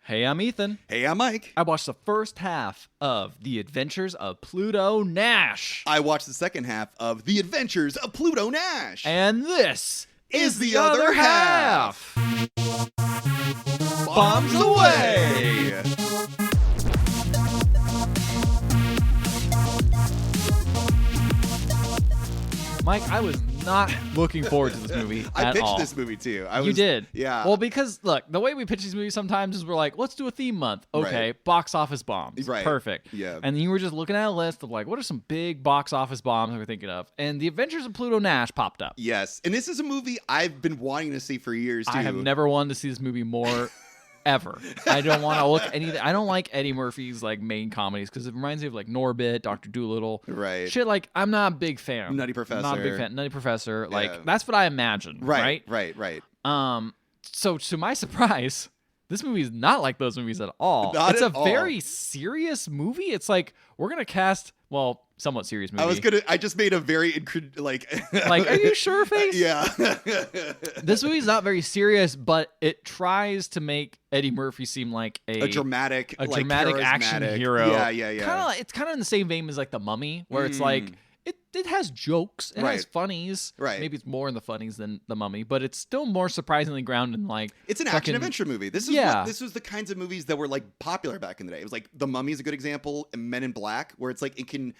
Hey, I'm Ethan. Hey, I'm Mike. I watched the first half of The Adventures of Pluto Nash. I watched the second half of The Adventures of Pluto Nash. And this is the other half. Bombs away! Mike, I was not looking forward to this movie I at pitched all. this movie to you. You did? Yeah. Well, because, look, the way we pitch these movies sometimes is we're like, let's do a theme month. Okay, Right. box office bombs. Right. Perfect. Yeah. And then you were just looking at a list of, like, what are some big box office bombs we're thinking of? And The Adventures of Pluto Nash popped up. Yes. And this is a movie I've been wanting to see for years, too. I have never wanted to see this movie more ever. I don't want to look anything. I don't like Eddie Murphy's like main comedies because it reminds me of like Norbit, Dr. Dolittle. Right. Shit, like I'm not a big fan. Nutty Professor. Not a big fan. Nutty Professor. Yeah. Like that's what I imagine. Right. Right. So to my surprise, this movie is not like those movies at all. Not it's at a all. very serious movie. It's like we're gonna cast somewhat serious movie. I just made a very like, are you sure, face? Yeah. This movie's not very serious, but it tries to make Eddie Murphy seem like a dramatic action charismatic hero. Yeah. It's kind of in the same vein as like The Mummy, where it's like it has jokes, it has funnies. Right. Maybe it's more in the funnies than The Mummy, but it's still more surprisingly grounded in like it's an action adventure movie. This was the kinds of movies that were like popular back in the day. It was like The Mummy is a good example, and Men in Black, where it's like it can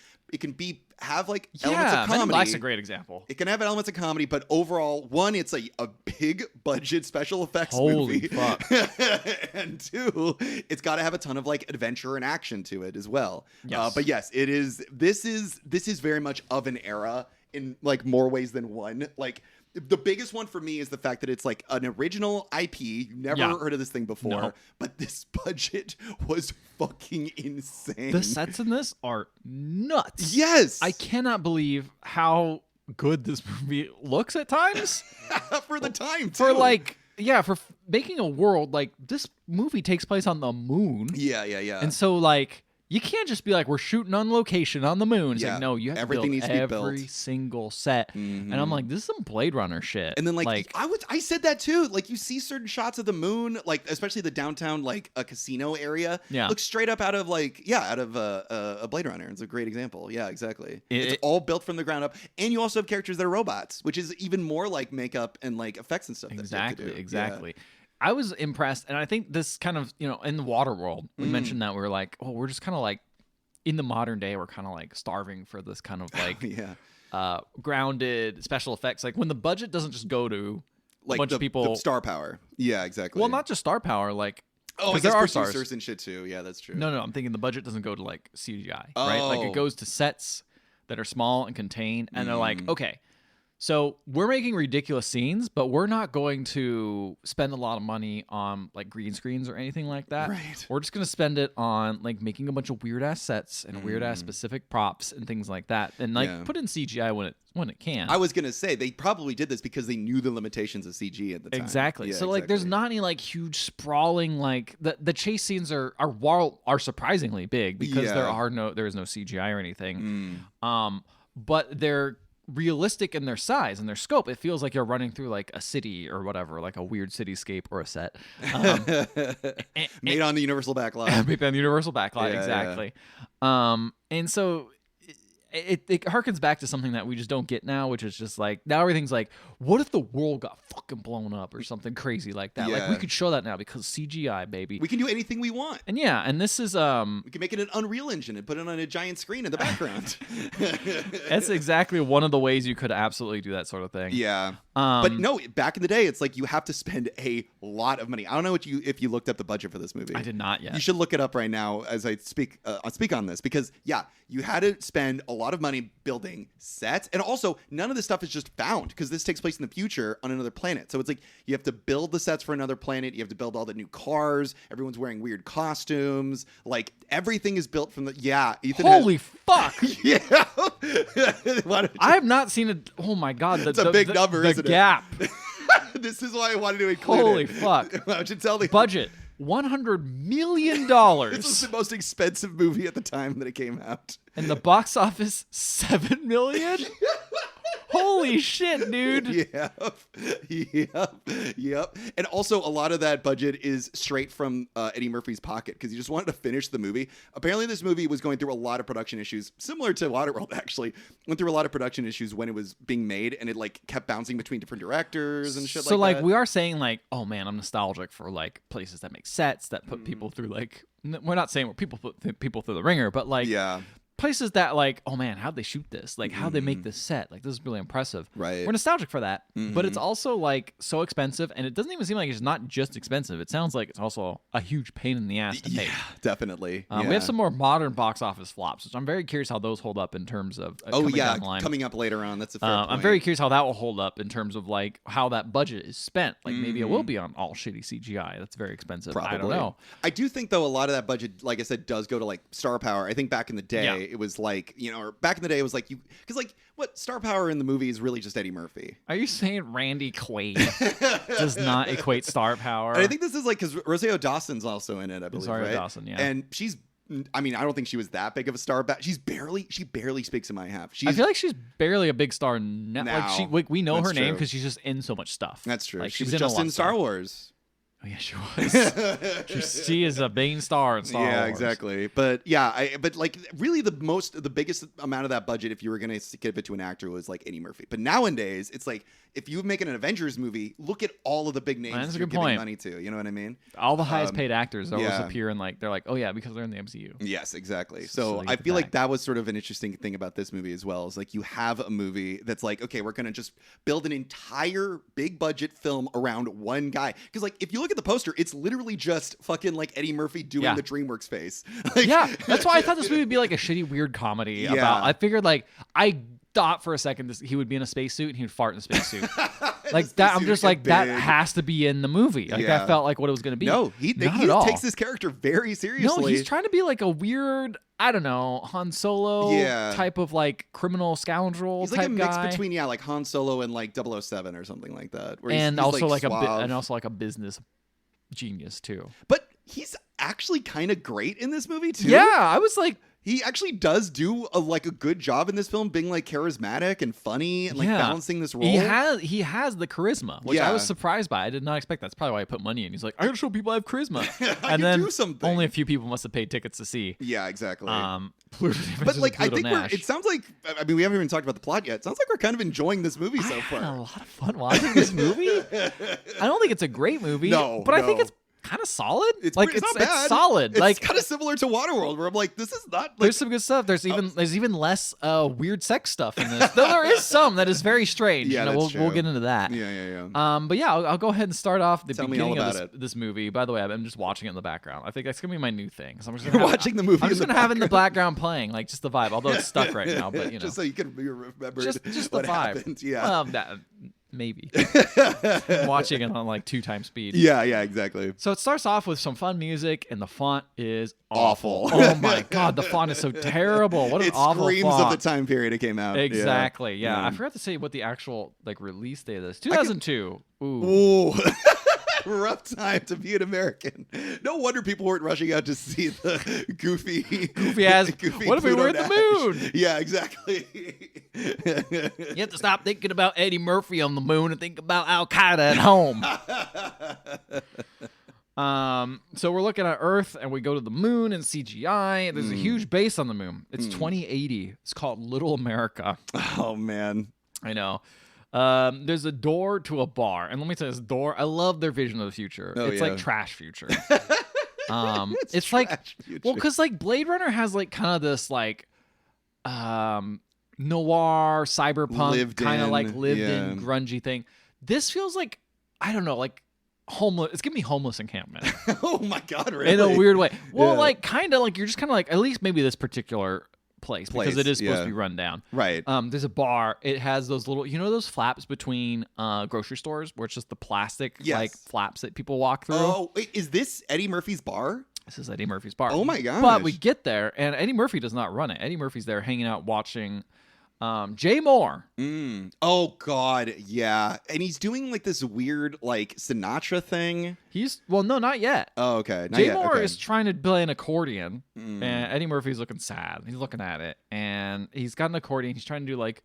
have like elements of comedy. Men in Black's a great example. It can have elements of comedy, but overall, one, it's a big budget special effects Holy movie. fuck. And two, it's got to have a ton of like adventure and action to it as well. Yes. But yes, it is. This is very much of an era in like more ways than one. Like the biggest one for me is the fact that it's like an original IP. You've never heard of this thing before, No. but this budget was fucking insane. The sets in this are nuts. Yes. I cannot believe how good this movie looks at times. For the time, too. For like, for making a world, like this movie takes place on the moon. Yeah. And so like, you can't just be like, we're shooting on location on the moon. It's like, no, you have everything to build needs to be every built. single set. And I'm like, this is some Blade Runner shit. And then I said that too. Like you see certain shots of the moon, like especially the downtown, like a casino area. Yeah. Looks straight up out of a Blade Runner. It's a great example. Yeah, exactly. It's all built from the ground up. And you also have characters that are robots, which is even more like makeup and like effects and stuff. Exactly. Yeah. I was impressed. And I think this kind of, in the Waterworld, we mentioned that we were like, oh, we're just kind of like, in the modern day, we're kind of like starving for this kind of like grounded special effects. Like when the budget doesn't just go to like a bunch of people. The star power. Yeah, exactly. Well, not just star power. Like, I guess there are producers stars and shit too. Yeah, that's true. No, I'm thinking the budget doesn't go to like CGI, right? Like it goes to sets that are small and contained. And they're like, okay, so we're making ridiculous scenes, but we're not going to spend a lot of money on like green screens or anything like that. Right. We're just going to spend it on like making a bunch of weird ass sets and weird ass specific props and things like that. And like put in CGI when it can. I was going to say they probably did this because they knew the limitations of CG at the time. Exactly. Yeah, so like there's not any like huge sprawling like the chase scenes are surprisingly big because there is no CGI or anything. But they're realistic in their size and their scope. It feels like you're running through like a city or whatever, like a weird cityscape or a set. Made on the Universal backlot. Made on the Universal backlot, exactly. And so it harkens back to something that we just don't get now, which is just like now everything's like, what if the world got fucking blown up or something crazy like that? Like we could show that now because CGI, baby. We can do anything we want. And and this is we can make it an Unreal Engine and put it on a giant screen in the background. That's exactly one of the ways you could absolutely do that sort of thing. Yeah. But no, back in the day, it's like you have to spend a lot of money. I don't know if you looked up the budget for this movie. I did not yet. You should look it up right now as I speak on this because you had to spend a lot of money building sets, and also none of this stuff is just found because this takes place in the future on another planet. So it's like you have to build the sets for another planet. You have to build all the new cars. Everyone's wearing weird costumes. Like everything is built from the Ethan. Holy fuck! Yeah. I have not seen it. Oh my god, it's a big number. Isn't the gap. This is why I wanted to include it. Holy fuck! Why don't you tell the budget? $100 million. This was the most expensive movie at the time that it came out. And the box office, $7 million? Holy shit, dude. Yep. And also, a lot of that budget is straight from Eddie Murphy's pocket because he just wanted to finish the movie. Apparently, this movie was going through a lot of production issues, similar to Waterworld, actually. Went through a lot of production issues when it was being made, and it like kept bouncing between different directors and shit so like that. So, we are saying, like, oh man, I'm nostalgic for like places that make sets that put people through like. We're not saying where people put people through the ringer, but like. Yeah. Places that like, oh man, how'd they shoot this? Like, how'd they make this set? Like, this is really impressive. Right. We're nostalgic for that, but it's also like so expensive, and it doesn't even seem like it's not just expensive. It sounds like it's also a huge pain in the ass to make. Yeah, definitely. We have some more modern box office flops, which I'm very curious how those hold up in terms of coming up later on. That's a fair point. I'm very curious how that will hold up in terms of like how that budget is spent. Like maybe it will be on all shitty CGI. That's very expensive. Probably. I don't know. I do think though a lot of that budget, like I said, does go to like star power. I think back in the day it was like, or back in the day it was like because like what star power in the movie is really just Eddie Murphy. Are you saying Randy Quaid does not equate star power? And I think this is like because Rosario Dawson's also in it, I believe. Rosario right? Dawson, yeah. And she's, I mean, I don't think she was that big of a star. She barely speaks in my half. I feel like she's barely a big star now. Like we know her name because she's just in so much stuff. That's true. Like, she was just in Star Wars. Oh yeah, she was. she is a main star in Star Wars. Yeah, exactly. But yeah, but like really the biggest amount of that budget, if you were gonna give it to an actor, was like Eddie Murphy. But nowadays, it's like if you make an Avengers movie, look at all of the big names that you're giving money to. You know what I mean? All the highest paid actors always appear in like they're like, oh yeah, because they're in the MCU. Yes, exactly. So I feel like that was sort of an interesting thing about this movie as well. Is like you have a movie that's like, okay, we're gonna just build an entire big budget film around one guy. Because like if you look at the poster, it's literally just fucking like Eddie Murphy doing the DreamWorks face. Like, that's why I thought this movie would be like a shitty weird comedy about. I figured like I thought for a second he would be in a spacesuit and he would fart in a spacesuit. Like that, I'm just like, that has to be in the movie. Like I felt like what it was going to be. No, he takes this character very seriously. No, he's trying to be like a weird, I don't know, Han Solo type of like criminal scoundrel. He's like a mix between like Han Solo and like 007 or something like that. And also like a business genius too. But he's actually kind of great in this movie too. Yeah, I was like. He actually does do a good job in this film, being like charismatic and funny and like balancing this role. He has the charisma, which I was surprised by. I did not expect that. That's probably why I put money in. He's like, I gotta show people I have charisma. And then only a few people must have paid tickets to see. Yeah, exactly. But like I think Nash. it sounds like, I mean, we haven't even talked about the plot yet. It sounds like we're kind of enjoying this movie so far. I had a lot of fun watching this movie. I don't think it's a great movie, I think it's kind of solid. It's not bad. It's solid. It's like kind of similar to Waterworld, where I'm like, this is not. Like, there's some good stuff. There's even less weird sex stuff in this. Though there is some that is very strange. Yeah, we'll get into that. Yeah. But yeah, I'll go ahead and start off the beginning of this movie. By the way, I'm just watching it in the background. I think that's gonna be my new thing. So I'm just watching the movie. I'm just gonna have it in the background playing, like just the vibe. Although it's stuck right now, but just so you can remember just the vibe. Happened. Yeah. Well, maybe. Watching it on like 2x speed. Yeah, exactly. So it starts off with some fun music, and the font is awful. Oh my god, the font is so terrible. What an awful font. It screams of the time period it came out. Exactly. Yeah. I forgot to say what the actual like release date is. 2002. Ooh. Rough time to be an American. No wonder people weren't rushing out to see the goofy ass. What if we were at Nash. the moon? Yeah, exactly. You have to stop thinking about Eddie Murphy on the moon and think about Al Qaeda at home. So we're looking at Earth and we go to the moon and CGI. There's a huge base on the moon. It's 2080. It's called Little America. Oh man, I know. There's a door to a bar, and let me tell you, this door. I love their vision of the future. It's like trash future. It's like future. Well, because like Blade Runner has like kind of this like noir cyberpunk kind of like lived in grungy thing. This feels like, I don't know, like homeless. It's giving me homeless encampment. Oh my god, really? In a weird way. Well, like kind of like you're just kind of like, at least maybe this particular place because it is supposed to be run down. Right. There's a bar. It has those little, those flaps between grocery stores where it's just the plastic like flaps that people walk through. Oh, wait, is this Eddie Murphy's bar? This is Eddie Murphy's bar. Oh my gosh. But we get there and Eddie Murphy does not run it. Eddie Murphy's there hanging out watching Jay Moore. Oh god, yeah. And he's doing like this weird like Sinatra thing. No, not yet. Oh, okay. Jay Moore is trying to play an accordion, and Eddie Murphy's looking sad. He's looking at it, and he's got an accordion. He's trying to do like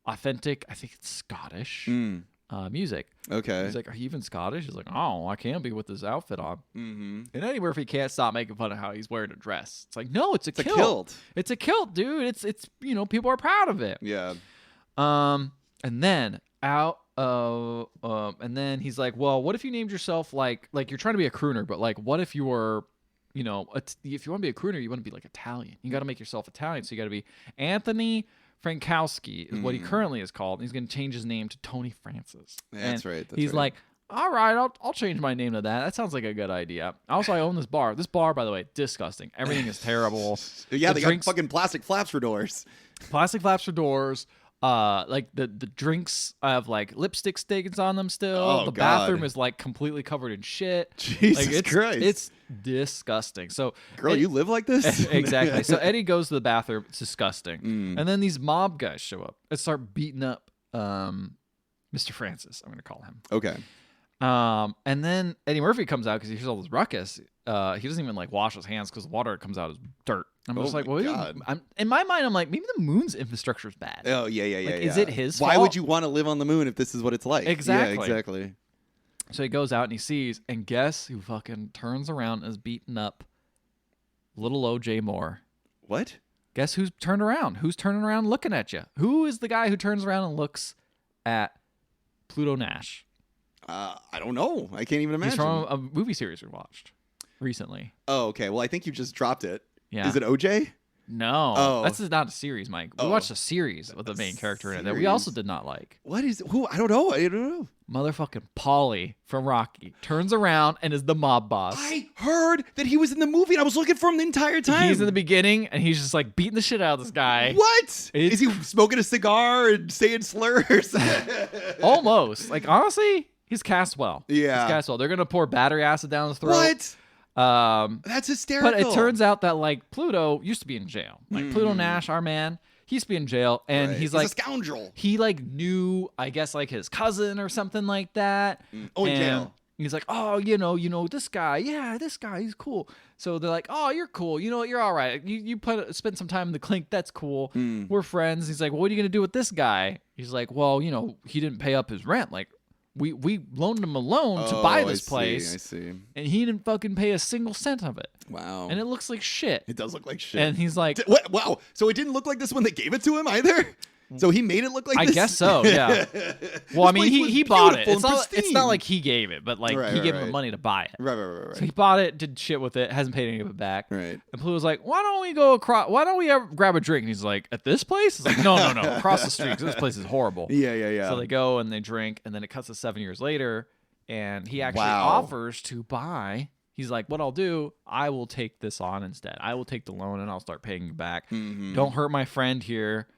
authentic, I think it's Scottish music. Okay. He's like, are you even Scottish? He's like, oh, I can't be with this outfit on. Mm-hmm. And Eddie Murphy can't stop making fun of how he's wearing a dress. It's like, no, it's a kilt. Kilt. It's a kilt, dude. It's people are proud of it. Yeah. And then and then he's like, well, what if you named yourself like you're trying to be a crooner, but like, what if you were, if you want to be a crooner, you want to be like Italian. You got to make yourself Italian. So you got to be Anthony Frankowski is what he currently is called. And he's going to change his name to Tony Francis. That's right. He's like, all right, I'll change my name to that. That sounds like a good idea. Also, I own this bar. This bar, by the way, disgusting. Everything is terrible. Yeah, they got fucking plastic flaps for doors. Plastic flaps for doors. Like the drinks have like lipstick stains on them still. Oh, the God. bathroom is like completely covered in shit. Jesus Christ. It's disgusting. So girl, you live like this? Exactly. So Eddie goes to the bathroom. It's disgusting. And then these mob guys show up and start beating up Mr. Francis. I'm gonna call him. Okay. And then Eddie Murphy comes out because he hears all this ruckus. He doesn't even like wash his hands because the water that comes out is dirt. I'm just like, well, in my mind, I'm like, maybe the moon's infrastructure is bad. Oh yeah. Is it his Why fault? would you want to live on the moon if this is what it's like? Exactly. Yeah, exactly. So he goes out and he sees, and guess who fucking turns around and is beating up little OJ Moore? What? Guess who's turned around? Who's turning around looking at you? Who is the guy who turns around and looks at Pluto Nash? I don't know. I can't even imagine. He's from a movie series we watched recently. Oh, okay. Well, I think you just dropped it. Yeah. Is it OJ? No. Oh. That's not a series, Mike. We watched a series with the main character in it that we also did not like. What is who? I don't know. Motherfucking Paulie from Rocky turns around and is the mob boss. I heard that he was in the movie and I was looking for him the entire time. He's in the beginning and he's just like beating the shit out of this guy. What? Is he smoking a cigar and saying slurs? Almost. Like, honestly, he's cast well. Yeah. He's cast well. They're going to pour battery acid down his throat. What? That's hysterical. But it turns out that like Pluto used to be in jail. Like Pluto Nash, our man, he used to be in jail, and he's like a scoundrel. He like knew, I guess, like his cousin or something like that. Oh, in jail. He's like, oh, this guy. Yeah, this guy, he's cool. So they're like, oh, you're cool. You know what? You're all right. You spend some time in the clink. That's cool. We're friends. He's like, well, what are you gonna do with this guy? He's like, well, he didn't pay up his rent. Like, we loaned him a loan to buy this place. I see. And he didn't fucking pay a single cent of it. Wow. And it looks like shit. It does look like shit. And he's like, what? Wow. So it didn't look like this when they gave it to him either? So he made it look like I this? guess so, yeah. Well, I mean, he bought it. It's not like he gave it, but like he gave him the money to buy it. Right. So he bought it, did shit with it, hasn't paid any of it back. Right. And Pluto's like, why don't we go across? Why don't we ever grab a drink? And he's like, at this place? It's like, no, across the street, 'cause this place is horrible. Yeah. So they go and they drink, and then it cuts to 7 years later, and he actually offers to buy. He's like, what I'll do, I will take this on instead. I will take the loan and I'll start paying you back. Mm-hmm. Don't hurt my friend here,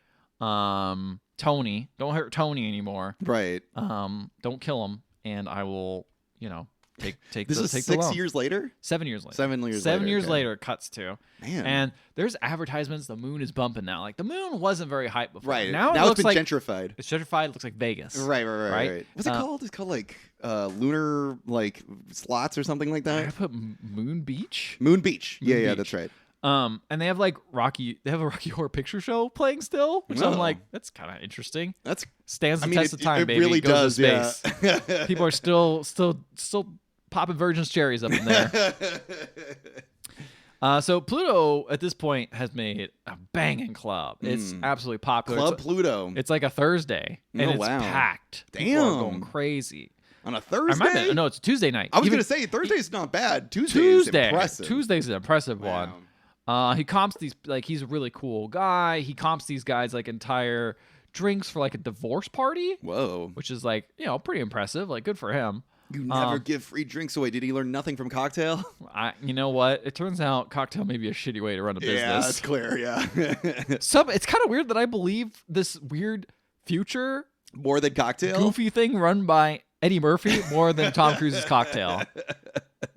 Tony. Don't hurt Tony anymore. Right. Don't kill him, and I will, take this the, is take 6 the loan. years later? 7 years later. 7 years later, it cuts to. Man. And there's advertisements. The moon is bumping now. Like, the moon wasn't very hyped before. Right. Now it's looks been like gentrified. It's gentrified. It looks like Vegas. Right. What's it called? It's called like lunar like slots or something like that. I put Moon Beach. Moon Beach. Moon Yeah, Beach. that's right. And they have like Rocky. They have a Rocky Horror Picture Show playing still, which I'm like, that's kind of interesting. That's stands the test of time, it baby. Really Goes does. to space. Yeah. People are still popping Virgin's cherries up in there. So Pluto at this point has made a banging club. It's absolutely popular. Club Pluto. It's like a Thursday, and it's wow. packed. Damn. People are going crazy. On a Thursday? No, it's a Tuesday night. I was going to say Thursday's not bad. Tuesday's impressive. Tuesday's an impressive one. He comps these, like, he's a really cool guy. He comps these guys like entire drinks for like a divorce party. Whoa. Which is like, pretty impressive. Like, good for him. You never give free drinks away. Did he learn nothing from Cocktail? You know what? It turns out Cocktail may be a shitty way to run a business. Yeah, that's clear, yeah. It's kind of weird that I believe this weird future more than Cocktail? Goofy thing run by Eddie Murphy more than Tom Cruise's Cocktail.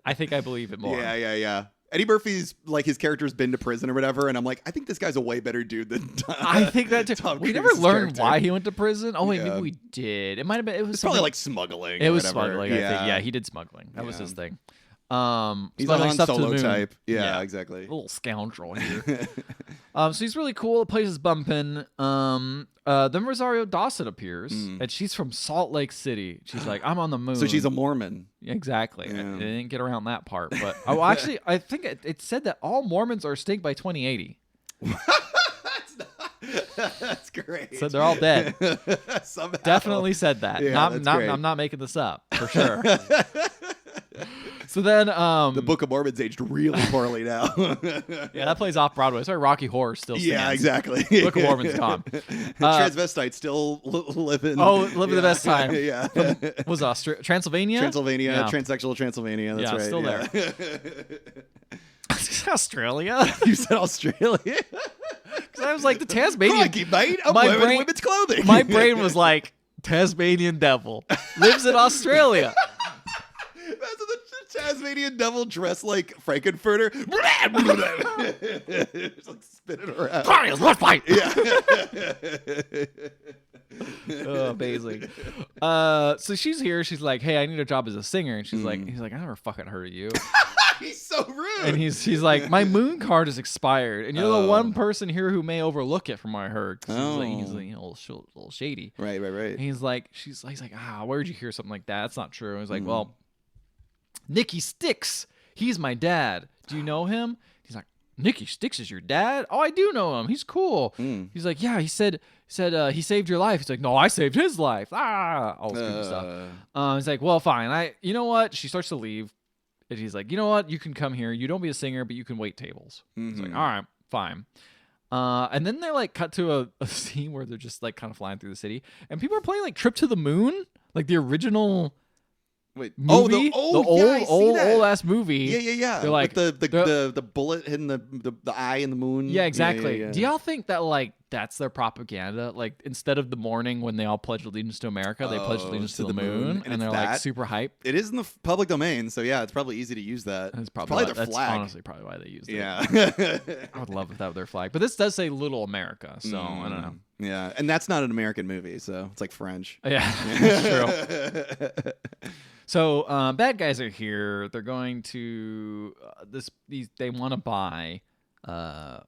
I think I believe it more. Yeah. Eddie Murphy's, like, his character's been to prison or whatever, and I'm like, I think this guy's a way better dude than Tom. I think that too. Tom we Cruise's never learned character. why he went to prison. Oh, wait, Yeah. maybe we did. It might have been. It was It's probably like smuggling. It or was whatever. smuggling, I think. Yeah, he did smuggling. That was his thing. He's a smuggling Han stuff to the Solo moon. type. Yeah, exactly. Little scoundrel here. So he's really cool. The place is bumping. Then Rosario Dawson appears, and she's from Salt Lake City. She's like, I'm on the moon. So she's a Mormon. Exactly. Yeah. I didn't get around that part. But actually, I think it said that all Mormons are extinct by 2080. That's great. So they're all dead. Somehow. Definitely said that. Yeah, I'm not making this up, for sure. So then the Book of Mormon's aged really poorly now. Yeah, that plays off Broadway. Sorry, Rocky Horror still stands. Yeah, exactly. Book of Mormon's gone. Transvestite still living. Living the best time. Yeah. Was Transylvania? Transylvania, Yeah. transsexual Transylvania. That's right. Still there. Australia? You said Australia? Because I was like, the Tasmanian. Crikey, mate. I'm wearing women's clothing. My brain was like, Tasmanian devil lives in Australia. That's the Tasmanian devil dressed like Frankenfurter. Just like spinning around. Let's fight. Yeah. Amazing. So she's here. She's like, hey, I need a job as a singer. And he's like, I never fucking heard of you. He's so rude. And he's like, my moon card is expired, and you're the one person here who may overlook it, from what I heard. He's like, a little shady. Right. And he's like, he's like, where'd you hear something like that? That's not true. And he's like, well, Nicky Sticks, he's my dad. Do you know him? He's like, Nicky Sticks is your dad? Oh, I do know him. He's cool. He's like, yeah. He said he saved your life. He's like, no, I saved his life. All this goofy stuff. He's like, well, fine. You know what? She starts to leave. And he's like, you know what? You can come here. You don't be a singer, but you can wait tables. He's like, all right, fine. And then they like cut to a scene where they're just like kind of flying through the city, and people are playing like Trip to the Moon, like the original Wait, movie, the old ass movie. Yeah. They're like with the bullet hitting the eye in the moon. Yeah, exactly. Yeah. Do y'all think that like that's their propaganda? Like instead of the morning when they all pledge allegiance to America, they pledge allegiance to the moon, and they're like super hype. It is in the public domain, so yeah, it's probably easy to use that. It's probably their flag. That's honestly probably why they used it. Yeah. I would love if that were their flag, but this does say Little America, so I don't know. Yeah, and that's not an American movie, so it's like French. Yeah, that's true. So bad guys are here. They're going to they want to buy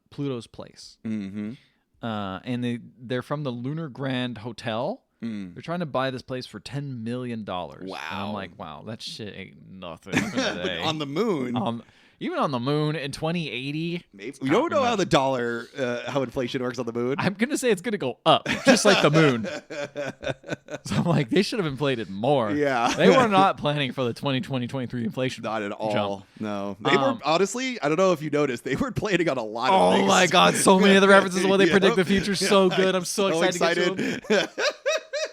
Pluto's place. And they're from the Lunar Grand Hotel. They're trying to buy this place for $10 million. Wow. And I'm like, wow, that shit ain't nothing today. On the moon. Even on the moon in 2080. Maybe. You don't know how the dollar, how inflation works on the moon. I'm going to say it's going to go up, just like the moon. So I'm like, they should have inflated more. Yeah. They were not planning for the 2020-2023 inflation. Not at all. Jump. No. They were, honestly, I don't know if you noticed, they were planning on a lot of things. Oh my God, so many of the references to what they predict the future. So good. I'm so excited. To get to them.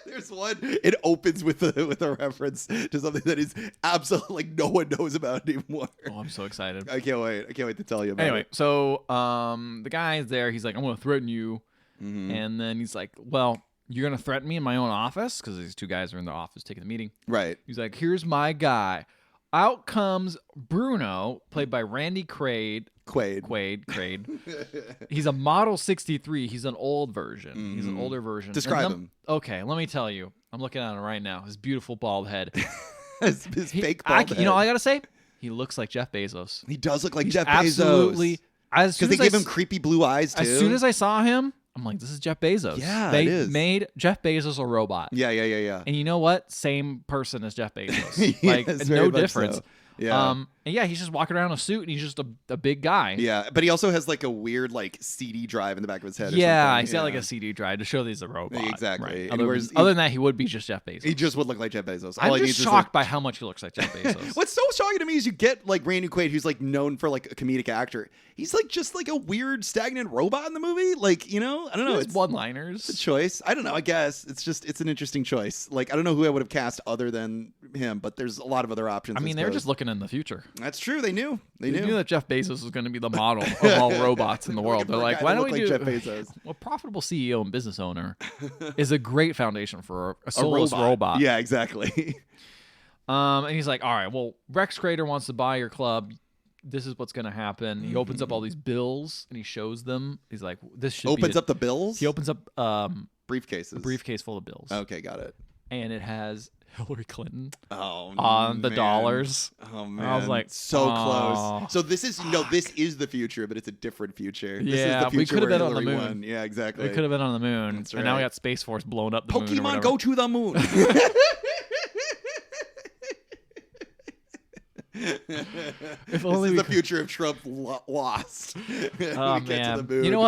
There's one. It opens with a reference to something that is absolutely like no one knows about anymore. Oh, I'm so excited. I can't wait to tell you about it. Anyway, so the guy's there. He's like, I'm going to threaten you. And then he's like, well, you're going to threaten me in my own office? Because these two guys are in the office taking the meeting. Right. He's like, here's my guy. Out comes Bruno, played by Randy Quaid. He's a Model 63. He's an old version. He's an older version. Describe him. Okay, let me tell you. I'm looking at him right now. His beautiful bald head. his fake bald head. You know all I got to say? He looks like Jeff Bezos. He does look like He's Jeff absolutely, Bezos. Because they give him creepy blue eyes, too. As soon as I saw him, I'm like, this is Jeff Bezos. Yeah, they it is. made Jeff Bezos a robot. Yeah. And you know what? Same person as Jeff Bezos. Yes, like, very no much difference. so. Yeah. And yeah, he's just walking around in a suit, and he's just a big guy. Yeah, but he also has like a weird like CD drive in the back of his head. Yeah, he's got like a CD drive to show that he's a robot. Exactly. Right. Other than that, he would be just Jeff Bezos. He just would look like Jeff Bezos. I'm just shocked by how much he looks like Jeff Bezos. What's so shocking to me is you get like Randy Quaid, who's like known for like a comedic actor. He's like just like a weird stagnant robot in the movie. Like, you know, I don't know. It's one-liners. It's a choice. I don't know. I guess it's an interesting choice. Like, I don't know who I would have cast other than him, but there's a lot of other options. I mean, they were just looking in the future. That's true. They knew. They knew that Jeff Bezos was going to be the model of all robots in the world. They're like, why don't we do Jeff Bezos? A profitable CEO and business owner is a great foundation for a soulless robot. Yeah, exactly. And he's like, all right, well, Rex Crater wants to buy your club. This is what's going to happen. He opens up all these bills and he shows them. He's like, this should opens up the bills? He opens up briefcases. a briefcase full of bills. Okay, got it. And it has Hillary Clinton Oh, on the man. dollars. Oh man, I was like, so "Aw, close. So this is this is the future, but it's a different future. This is Yeah, the we future could have where been on the Hillary moon. won. Yeah, exactly. We could have been on the moon, That's and now we right. got Space Force blowing up the moon. Or Pokemon, whatever. go to the moon. If This only is we the could- future of Trump lost. Oh We get to the man! moon. You know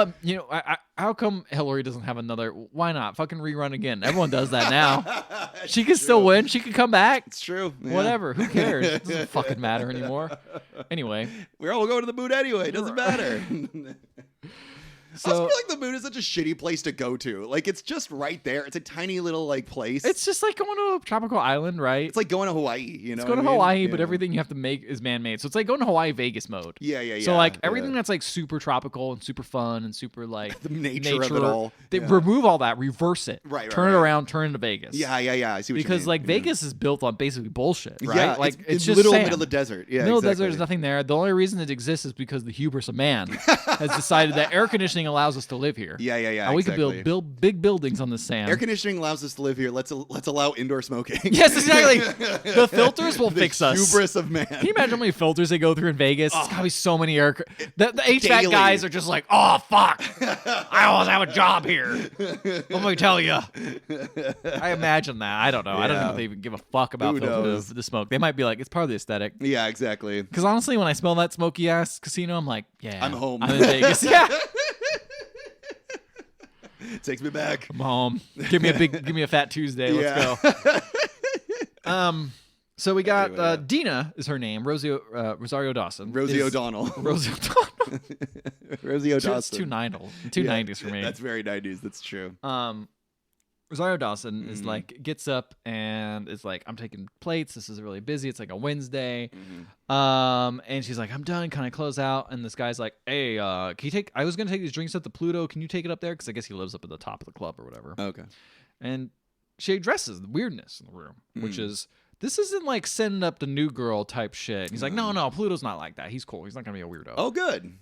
what? How come Hillary doesn't have another? Why not? Fucking rerun again. Everyone does that now. She can still win. She can come back. It's true. Yeah. Whatever. Who cares? It doesn't fucking matter anymore. Anyway, We're all going to the moon anyway. It doesn't matter. I so also feel like the moon is such a shitty place to go to. Like, it's just right there. It's a tiny little like place. it's just like going to a tropical island, right? It's like going to Hawaii. You know, It's going to what I mean? Hawaii, but Yeah. everything you have to make is man-made. So it's like going to Hawaii Vegas mode. Yeah. So like yeah. everything that's like super tropical and super fun and super like The nature of it all. They Yeah. remove all that, reverse it, Right, turn it right. around, turn into Vegas. Yeah. I see what you Because mean. like Yeah. Vegas is built on basically bullshit, right? Yeah, like it's just literal sand. middle of the desert. Yeah, Middle of the exactly. desert, there's nothing there. The only reason it exists is because the hubris of man has decided that air conditioning allows us to live here. Yeah. And we exactly. could build big buildings on this sand. Air conditioning allows us to live here. Let's allow indoor smoking. Yes, exactly. The filters will The fix us. Hubris of man. Can you imagine how many filters they go through in Vegas? It's gotta be so many air. The HVAC Daily. guys are just like, oh fuck, I almost have a job here. Let me tell you. I imagine that. I don't know. I don't know Yeah. if they even give a fuck about Who knows? the smoke. They might be like, it's part of the aesthetic. Yeah, exactly. Because honestly, when I smell that smoky ass casino, I'm like, yeah, I'm home. I'm in Vegas. Yeah, Takes me back. I'm home. Give me a fat Tuesday. Let's go. So we got Anyway, yeah. Dina is her name. Rosario Dawson. Rosie is- O'Donnell. Rosie O'Donnell. Rosie It's O'Dawson. too 90s for me. That's very 90s. That's true. Rosario Dawson is Mhm. like gets up and is like, I'm taking plates. This is really busy. It's like a Wednesday. Mhm. And she's like, I'm done. Can I close out? And this guy's like, hey, can you take? I was gonna take these drinks at the Pluto. Can you take it up there? Because I guess he lives up at the top of the club or whatever. Okay. And she addresses the weirdness in the room, which Mm. is this isn't like sending up the new girl type shit. And he's like, no, Pluto's not like that. He's cool. He's not gonna be a weirdo. Oh, good.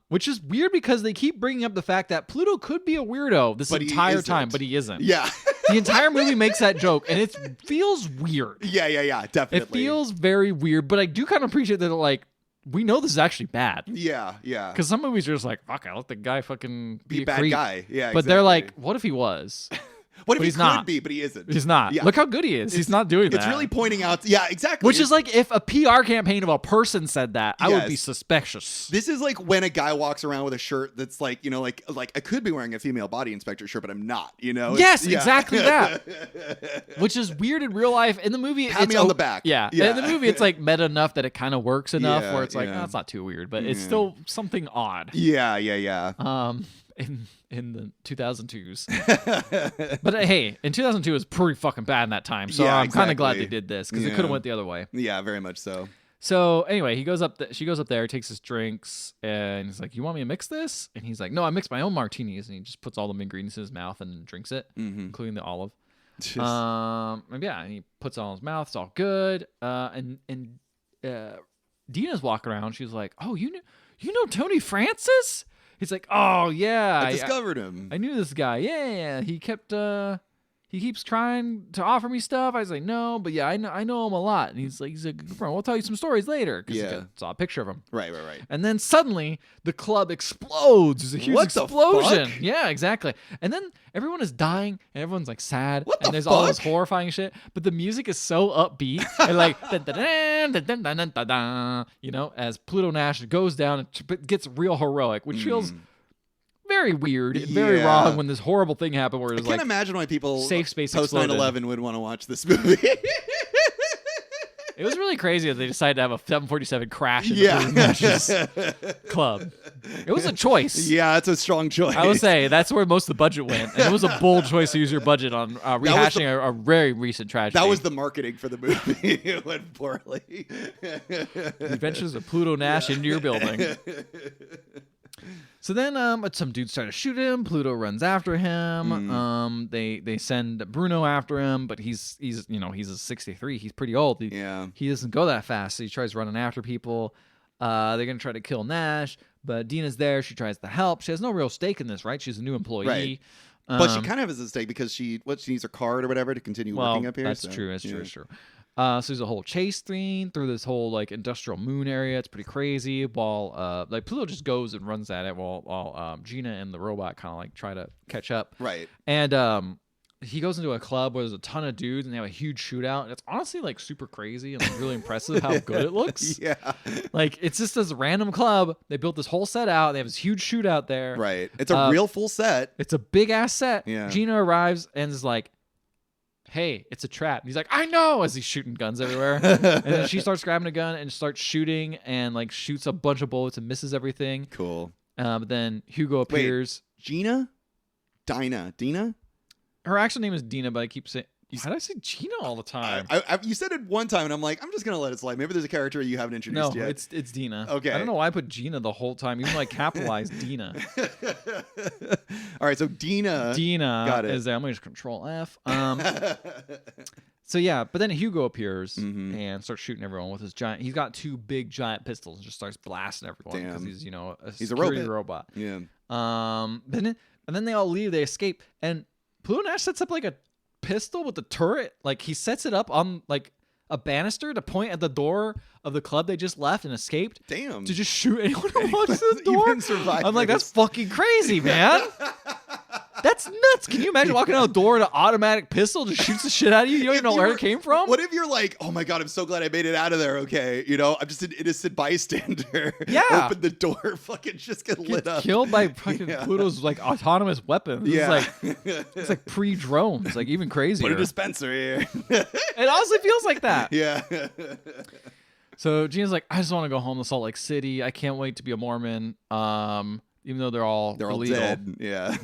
Which is weird because they keep bringing up the fact that Pluto could be a weirdo this But he entire isn't. time, but he isn't. Yeah. The entire movie makes that joke, and it feels weird. Yeah. Definitely. It feels very weird, but I do kind of appreciate that. Like, we know this is actually bad Yeah. because some movies are just like, "Fuck, I let the guy fucking Be a a bad creep." guy. Yeah. But they're exactly. like, "What if he was?" what if but he he's could not. be, but he isn't? He's not. Yeah. Look how good he is. He's not doing that. It's really pointing out. Yeah, exactly. Which is like if a PR campaign of a person said that, I would be Yes. suspicious. This is like when a guy walks around with a shirt that's like, like I could be wearing a female body inspector shirt, but I'm not, It's- Yes, yeah. exactly that. Which is weird in real life. In the movie, Pat it's me on the back. Yeah. Yeah. In the movie, it's like meta enough that it kind of works enough Yeah, where it's like, yeah. no, it's not too weird, but it's Yeah. still something odd. Yeah. In the 2002s. But hey, in 2002 it was pretty fucking bad in that time. So Yeah, I'm kind of glad exactly. they did this because it Yeah. could have went the other way. Yeah, very much so. So anyway, he goes up. She goes up there, takes his drinks, and he's like, "You want me to mix this?" And he's like, "No, I mixed my own martinis." And he just puts all the ingredients in his mouth and drinks it, Mm-hmm. including the olive. And yeah, and he puts it all in his mouth. It's all good. And Dina's walking around. She's like, "Oh, you know Tony Francis?" He's like, "Oh yeah, I discovered him. I knew this guy. Yeah. He keeps trying to offer me stuff." I was like, "No, but yeah, I know him a lot." And he's like, "Good friend. We'll tell you some stories later." Because Yeah. saw a picture of him. Right. And then suddenly the club explodes. There's a huge What the explosion. fuck? Yeah, exactly. And then everyone is dying and everyone's like sad. What the and there's all this fuck? horrifying shit. But the music is so upbeat and like dun, dun, dun, dun, dun, dun, dun, dun, dun, as Pluto Nash goes down and gets real heroic, which feels very weird and very Yeah. wrong when this horrible thing happened where it I was can't like imagine why people safe space post exploded. 9/11 would want to watch this movie. It was really crazy that they decided to have a 747 crash in the Yeah. Pluto Nash's club. It was a choice. Yeah, it's a strong choice. I would say that's where most of the budget went, and it was a bold choice to use your budget on rehashing a very recent tragedy. that was the marketing for the movie. It went poorly. The Adventures of Pluto Nash into your building. So then, some dudes try to shoot him. Pluto runs after him. They send Bruno after him, but he's a 63. He's pretty old. Yeah. He doesn't go that fast, so he tries running after people. They're gonna try to kill Nash, but Dina's there. She tries to help. She has no real stake in this, right? She's a new employee. But she kind of has a stake because she needs her card or whatever to continue working up here. That's true. That's true. So there's a whole chase scene through this whole like industrial moon area. It's pretty crazy. While like Pluto just goes and runs at it while Gina and the robot kind of like try to catch up. Right. And he goes into a club where there's a ton of dudes and they have a huge shootout. And it's honestly like super crazy and like, really impressive how good it looks. Yeah. Like it's just this random club. They built this whole set out. They have this huge shootout there. Right. It's a real full set. It's a big ass set. Yeah. Gina arrives and is like, hey, it's a trap. And he's like, I know, as he's shooting guns everywhere. And then she starts grabbing a gun and starts shooting and like shoots a bunch of bullets and misses everything. Cool. But then Hugo appears. Wait, Gina? Dina? Her actual name is Dina, but I keep saying, how do I say Gina all the time? You said it one time, and I'm like, I'm just going to let it slide. Maybe there's a character you haven't introduced yet. No, it's Dina. Okay. I don't know why I put Gina the whole time, even though I capitalized Dina. All right, so Dina got it. Is there. I'm going to just Control F. So yeah, but then Hugo appears and starts shooting everyone with his giant. He's got 2 big giant pistols and just starts blasting everyone because he's he's a robot. Yeah. And then they all leave. They escape, and Pluto Nash sets up like a pistol with the turret. Like he sets it up on like a banister to point at the door of the club they just left and escaped. Damn. To just shoot anyone who walks through the door. I'm like, that's fucking crazy, man. That's nuts. Can you imagine walking out the door and an automatic pistol just shoots the shit out of you? You don't even know where it came from? What if you're like, oh my God, I'm so glad I made it out of there, okay? I'm just an innocent bystander. Yeah. Open the door, fucking just get lit up. Killed by fucking Pluto's like autonomous weapons. Yeah. It's like pre-drones, like even crazier. Put a dispenser here. It honestly feels like that. Yeah. So Gina's like, I just want to go home to Salt Lake City. I can't wait to be a Mormon. Even though they're all illegal. Dead. Yeah.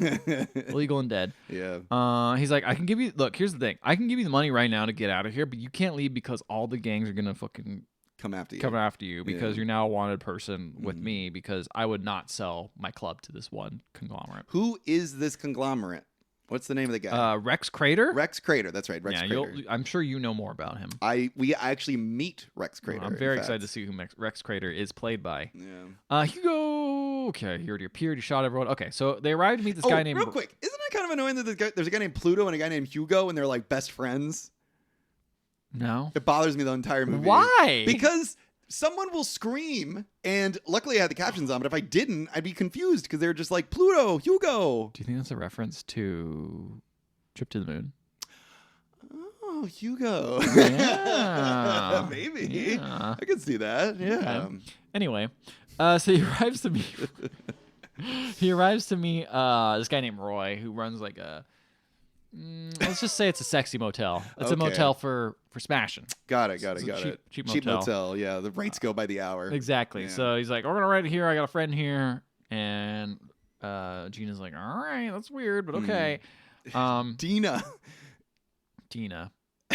Illegal and dead. Yeah. He's like, I can give you, look, here's the thing. I can give you the money right now to get out of here, but you can't leave because all the gangs are going to fucking come after you because you're now a wanted person with me because I would not sell my club to this one conglomerate. Who is this conglomerate? What's the name of the guy? Rex Crater? Rex Crater, that's right. Rex Crater. I'm sure you know more about him. We actually meet Rex Crater. I'm very excited to see who Rex Crater is played by. Yeah. Hugo. Okay, he already appeared. He shot everyone. Okay, so they arrived to meet this guy named... real quick. Isn't it kind of annoying that there's a guy named Pluto and a guy named Hugo and they're like best friends? No. It bothers me the entire movie. Why? Because someone will scream, and luckily I had the captions on, but if I didn't, I'd be confused because they're just like, Pluto, Hugo. Do you think that's a reference to Trip to the Moon? Oh, Hugo. Yeah. Maybe. Yeah. I could see that. Yeah. Okay. Anyway, so he arrives to meet... this guy named Roy who runs like a... let's just say it's a sexy motel. It's a motel for smashing. Got it. Cheap motel. Yeah, the rates go by the hour. Exactly. Yeah. So he's like, we're gonna rent it here. I got a friend here, and Gina's like, all right, that's weird, but okay. Dina.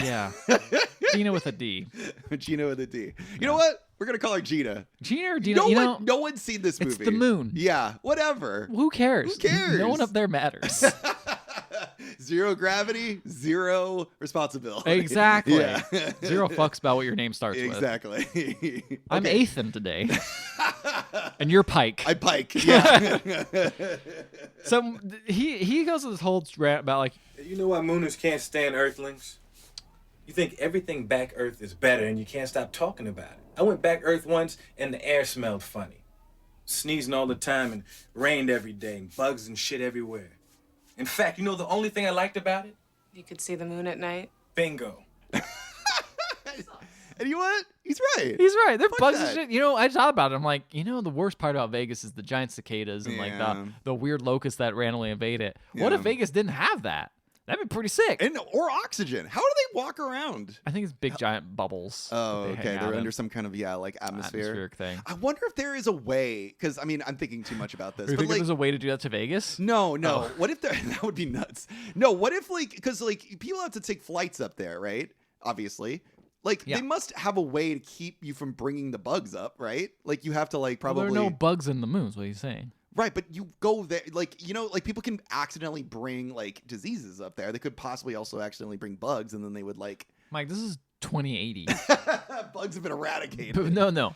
Yeah. Dina with a D. Gina with a D. You know what? We're gonna call her Gina. Gina or Dina? No one's seen this movie. It's the moon. Yeah. Whatever. Who cares? Who cares? No one up there matters. Zero gravity, zero responsibility. Exactly. Yeah. Zero fucks about what your name starts with. Exactly. I'm Ethan today. And you're Pike. I'm Pike. Yeah. So he goes to this whole rant about like, you know why mooners can't stand earthlings? You think everything back Earth is better and you can't stop talking about it. I went back Earth once and the air smelled funny. Sneezing all the time and rained every day and bugs and shit everywhere. In fact, you know the only thing I liked about it? You could see the moon at night. Bingo. And you know what? He's right. He's right. They're Fuck bugs that. and shit. I thought about it. I'm like, the worst part about Vegas is the giant cicadas and like the weird locusts that randomly invade it. What if Vegas didn't have that? That'd be pretty sick. Or oxygen. How do they walk around? I think it's big giant bubbles. Oh, okay. They're under some kind of atmospheric thing. I wonder if there is a way, because I'm thinking too much about this. You but think there's a way to do that to Vegas? No. Oh. What if that would be nuts? No, what if because people have to take flights up there, right? Obviously. They must have a way to keep you from bringing the bugs up, right? You have to probably. Well, there are no bugs in the moons. What are you saying? Right, but you go there, people can accidentally bring diseases up there. They could possibly also accidentally bring bugs, and then they would Mike, this is 2080. bugs have been eradicated. But no.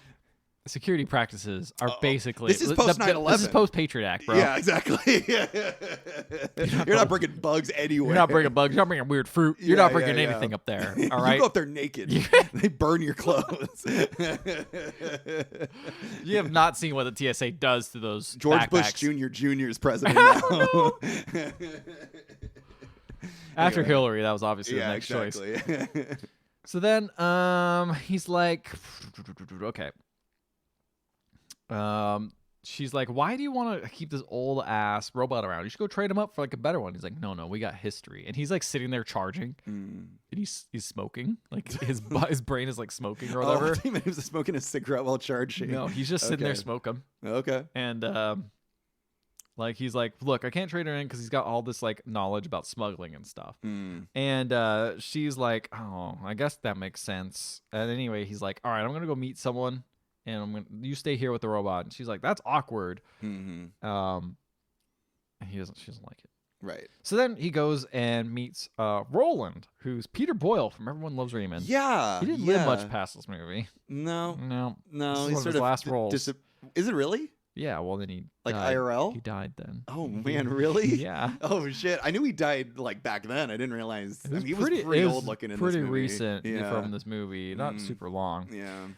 security practices are basically This is post 9/11. This is post Patriot Act, bro. Yeah, exactly. You're not bringing bugs anywhere. You're not bringing bugs. You're not bringing weird fruit. You're not bringing anything up there. All right. You go up there naked. They burn your clothes. You have not seen what the TSA does to those George backpacks. Bush Jr. is president now. After Anyway. Hillary, that was obviously the next choice. So then he's like, okay. She's like, why do you want to keep this old ass robot around? You should go trade him up for like a better one. He's like, no, we got history. And he's like sitting there charging, and he's smoking. Like his brain is like smoking or whatever. Oh, he was smoking a cigarette while charging. No, he's just sitting there smoking. Okay. And like he's like, look, I can't trade her in because he's got all this like knowledge about smuggling and stuff. And she's like, oh, I guess that makes sense. And anyway, he's like, all right, I'm gonna go meet someone, and you stay here with the robot. And she's like, that's awkward. And she doesn't like it. Right. So then he goes and meets Roland, who's Peter Boyle from Everyone Loves Raymond. Yeah. He didn't live much past this movie. No. This is He's one of sort his last roles. Is it really? Yeah, well then he Like died. IRL? He died then. Oh man, really? Yeah. Oh shit! I knew he died like back then. I didn't realize. He was pretty it was old looking in pretty this movie. recent Yeah. from this movie, not super long. Yeah.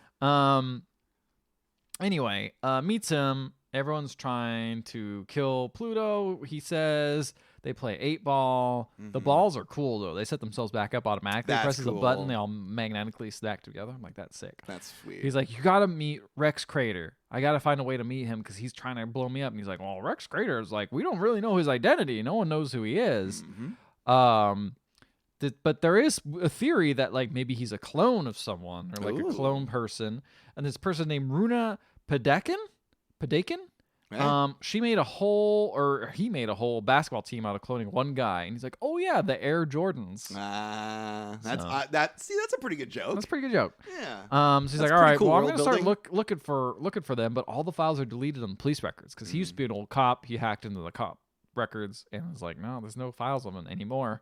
Anyway, meets him. Everyone's trying to kill Pluto. He says they play 8-ball. The balls are cool though. They set themselves back up automatically. That's Presses a cool. button. They all magnetically stack together. I'm like, that's sick. That's sweet. He's like, you gotta meet Rex Crater. I gotta find a way to meet him because he's trying to blow me up. And he's like, well, Rex Crater is like, we don't really know his identity. No one knows who he is. But there is a theory that like maybe he's a clone of someone or like a clone person. And this person named Runa Padakin. She made a he made a whole basketball team out of cloning one guy, and he's like, "Oh yeah, the Air Jordans." That's a pretty good joke. That's a pretty good joke. Yeah. So he's That's like, "All pretty right, cool well, I'm world gonna start building. looking for them, but all the files are deleted on police records because he used to be an old cop. He hacked into the cop records and was like, no, there's no files of him anymore.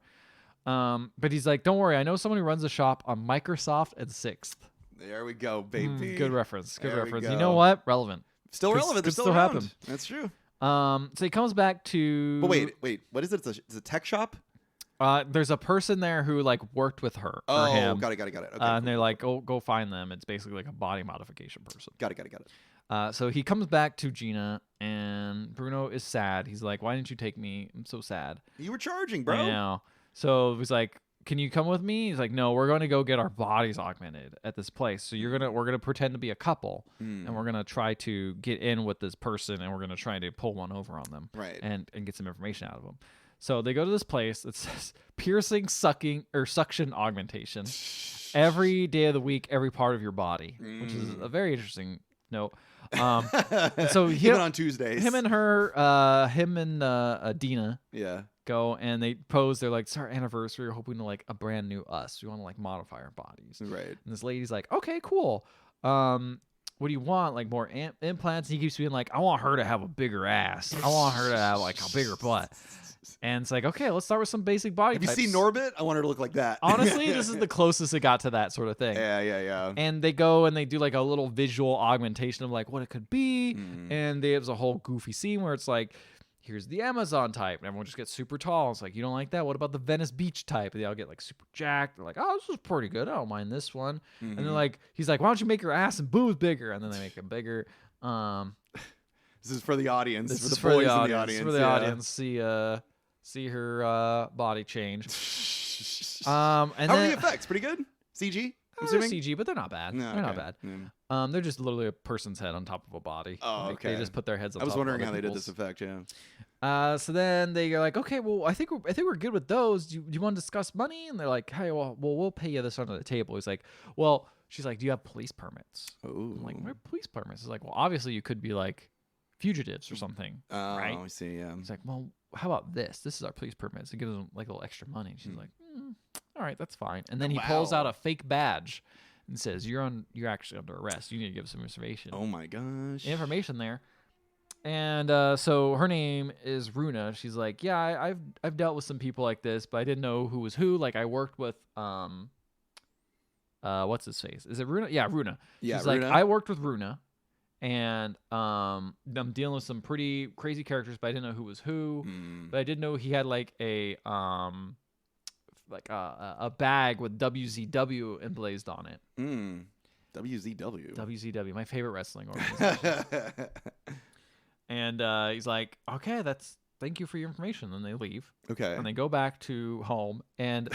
But he's like, don't worry, I know someone who runs a shop on Microsoft and 6th. There we go, baby. Good reference. Good There we reference. go. You know what? Relevant. Still relevant. They're could still still around. happen. That's true. So he comes back to. But wait. What is it? It's a tech shop? There's a person there who like worked with her. Oh, or him, got it. Okay, and they're like, go find them. It's basically like a body modification person. Got it. So he comes back to Gina, and Bruno is sad. He's like, why didn't you take me? I'm so sad. You were charging, bro. I know. So he's like, can you come with me? He's like, no, we're going to go get our bodies augmented at this place. So we're gonna pretend to be a couple, and we're gonna try to get in with this person, and we're gonna try to pull one over on them, Right. And get some information out of them. So they go to this place that says piercing, sucking, or suction augmentation. Every day of the week, every part of your body, which is a very interesting note. And so Even on Tuesdays. him and Dina go and they pose. They're like, it's our anniversary. We're hoping to like a brand new us. We want to like modify our bodies. Right. And this lady's like, okay, cool. What do you want? Like more implants? And he keeps being like, I want her to have a bigger ass. I want her to have like a bigger butt. And it's like, okay, let's start with some basic body Have types. you seen Norbit? I want her to look like that. Honestly, this is the closest it got to that sort of thing. Yeah. And they go and they do like a little visual augmentation of like what it could be. And there's a whole goofy scene where it's like, here's the Amazon type. And everyone just gets super tall. It's like, you don't like that? What about the Venice Beach type? And they all get like super jacked. They're like, oh, this is pretty good. I don't mind this one. And they're like, he's like, why don't you make your ass and boobs bigger? And then they make them bigger. This is for the audience. This for is the for boys the in audience. the audience. For the audience. See her body change. And How then, are the effects? Pretty good? CG? I'm they're assuming? CG, but they're not bad. No, they're not okay. bad. They're just literally a person's head on top of a body. Oh, Like, okay. They just put their heads on I was top wondering of how other they did this people's. effect, yeah. So then they're like, okay, well, I think we're good with those. Do you want to discuss money? And they're like, hey, well, we'll pay you this under the table. He's like, well, she's like, do you have police permits? I'm like, what are police permits? He's like, well, obviously you could be like fugitives or something, right? Oh, I see, yeah. He's like, well, how about this? This is our police permits. It gives them like a little extra money. And she's like, all right, that's fine. And then he pulls out a fake badge and says, you're actually under arrest. You need to give us some information. Oh my gosh. Information there. And so her name is Runa. She's like, yeah, I've dealt with some people like this, but I didn't know who was who. Like I worked with what's his face? Is it Runa? Yeah, Runa. Yeah, She's Runa. like, I worked with Runa, and I'm dealing with some pretty crazy characters, but I didn't know who was who. But I did know he had like a bag with WZW emblazed on it. WZW, my favorite wrestling organization. And he's like, okay, thank you for your information. Then they leave. Okay. And they go back to home and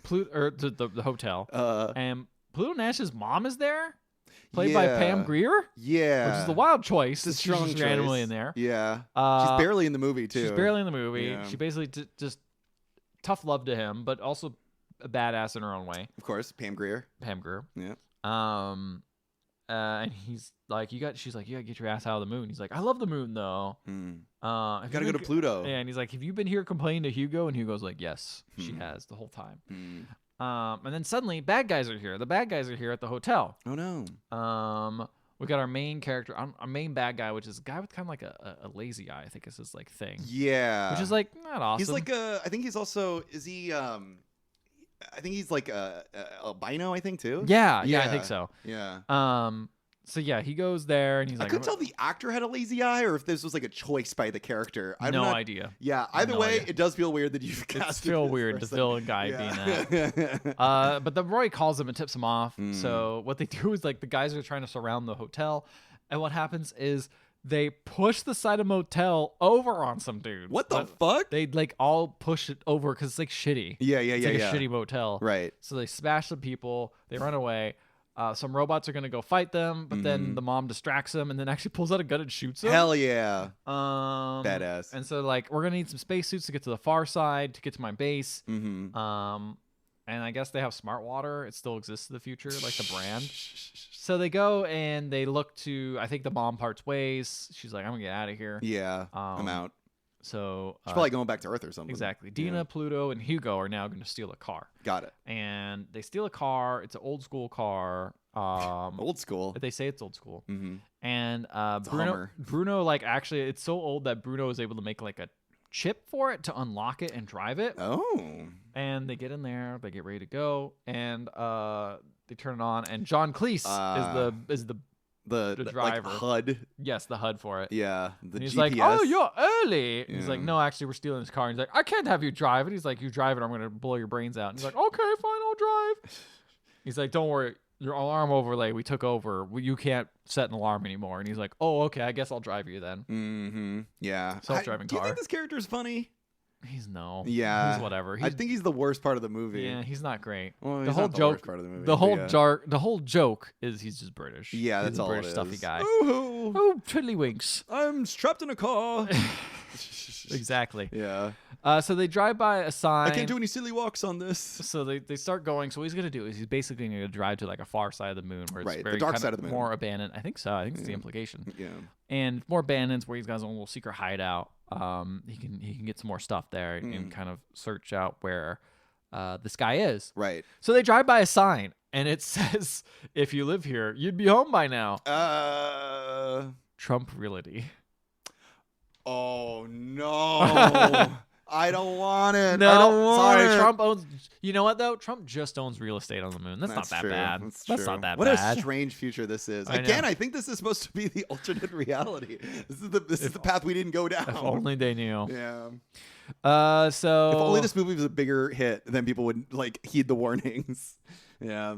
Pluto, to the hotel. And Pluto Nash's mom is there, played by Pam Grier. Yeah. Which is the wild choice. It's a strong She's choice. Randomly in there. Yeah. She's barely in the movie, too. She's barely in the movie. Yeah. She basically just tough love to him, but also a badass in her own way. Of course, Pam Grier. Yeah. And he's like, she's like, you gotta get your ass out of the moon. He's like, I love the moon though. Gotta go to Pluto. Yeah, and he's like, have you been here complaining to Hugo? And Hugo's like, yes, she has the whole time. And then suddenly bad guys are here. The bad guys are here at the hotel. Oh no. We got our main character, our main bad guy, which is a guy with kind of like a lazy eye, I think is his like thing. Yeah. Which is like not awesome. He's like I think he's also, is he I think he's like a albino, I think too. Yeah, I think so. Yeah. So yeah, he goes there and he's like, I couldn't tell if the actor had a lazy eye or if this was like a choice by the character. No idea. Yeah. Either way, it does feel weird that you've cast. It feels weird to feel a guy being that. But then Roy calls him and tips him off. So what they do is like the guys are trying to surround the hotel, and what happens is they push the side of motel over on some dude. What the fuck? They like all push it over because it's like shitty. Yeah. It's like a shitty motel. Right. So they smash some people. They run away. Some robots are going to go fight them, but then the mom distracts them and then actually pulls out a gun and shoots them. Hell yeah. Badass. And so like we're going to need some spacesuits to get to the far side to get to my base. And I guess they have smart water. It still exists in the future, like the brand. So they go and they look to, I think the mom parts ways. She's like, I'm going to get out of here. Yeah, I'm out. So she's probably going back to Earth or something. Exactly. Dina, Pluto, and Hugo are now going to steal a car. Got it. And they steal a car. It's an old school car. Old school. They say it's old school. And Hummer. Bruno, like actually, it's so old that Bruno is able to make like a chip for it to unlock it and drive it. Oh. And they get in there. They get ready to go, and they turn it on. And John Cleese is the driver. Like HUD. Yes, the HUD for it. Yeah. And he's GPS. like, oh, you're early. Yeah. He's like, no, actually, we're stealing this car. And he's like, I can't have you drive it. He's like, you drive it, I'm going to blow your brains out. And he's like, okay, fine, I'll drive. He's like, don't worry. Your alarm overlay, we took over. You can't set an alarm anymore. And he's like, oh, okay, I guess I'll drive you then. Yeah. Self-driving car. Do you think this character's funny? He's no. Yeah. He's whatever. I think he's the worst part of the movie. Yeah, he's not great. Well, the whole not joke. Worst part of the movie. The whole joke is he's just British. Yeah, that's he's all a British it is. stuffy guy. Oh, tiddlywinks. I'm trapped in a car. Exactly. Yeah. So they drive by a sign. I can't do any silly walks on this. So they start going. So what he's gonna do is he's basically gonna drive to like a far side of the moon where it's very the dark side of the moon. More abandoned. I think so. I think it's the implication. Yeah. And more abandoned, where he's got his own little secret hideout. He can get some more stuff there and kind of search out where this guy is. Right. So they drive by a sign and it says, "If you live here, you'd be home by now." Trump Realty. Oh no. I don't want it. No, sorry. Trump owns. You know what though? Trump just owns real estate on the moon. That's not that true. bad. That's not that what bad. A strange future this is. I think this is supposed to be the alternate reality. This is the path we didn't go down. If only they knew. Yeah. So if only this movie was a bigger hit, then people would like heed the warnings. Yeah.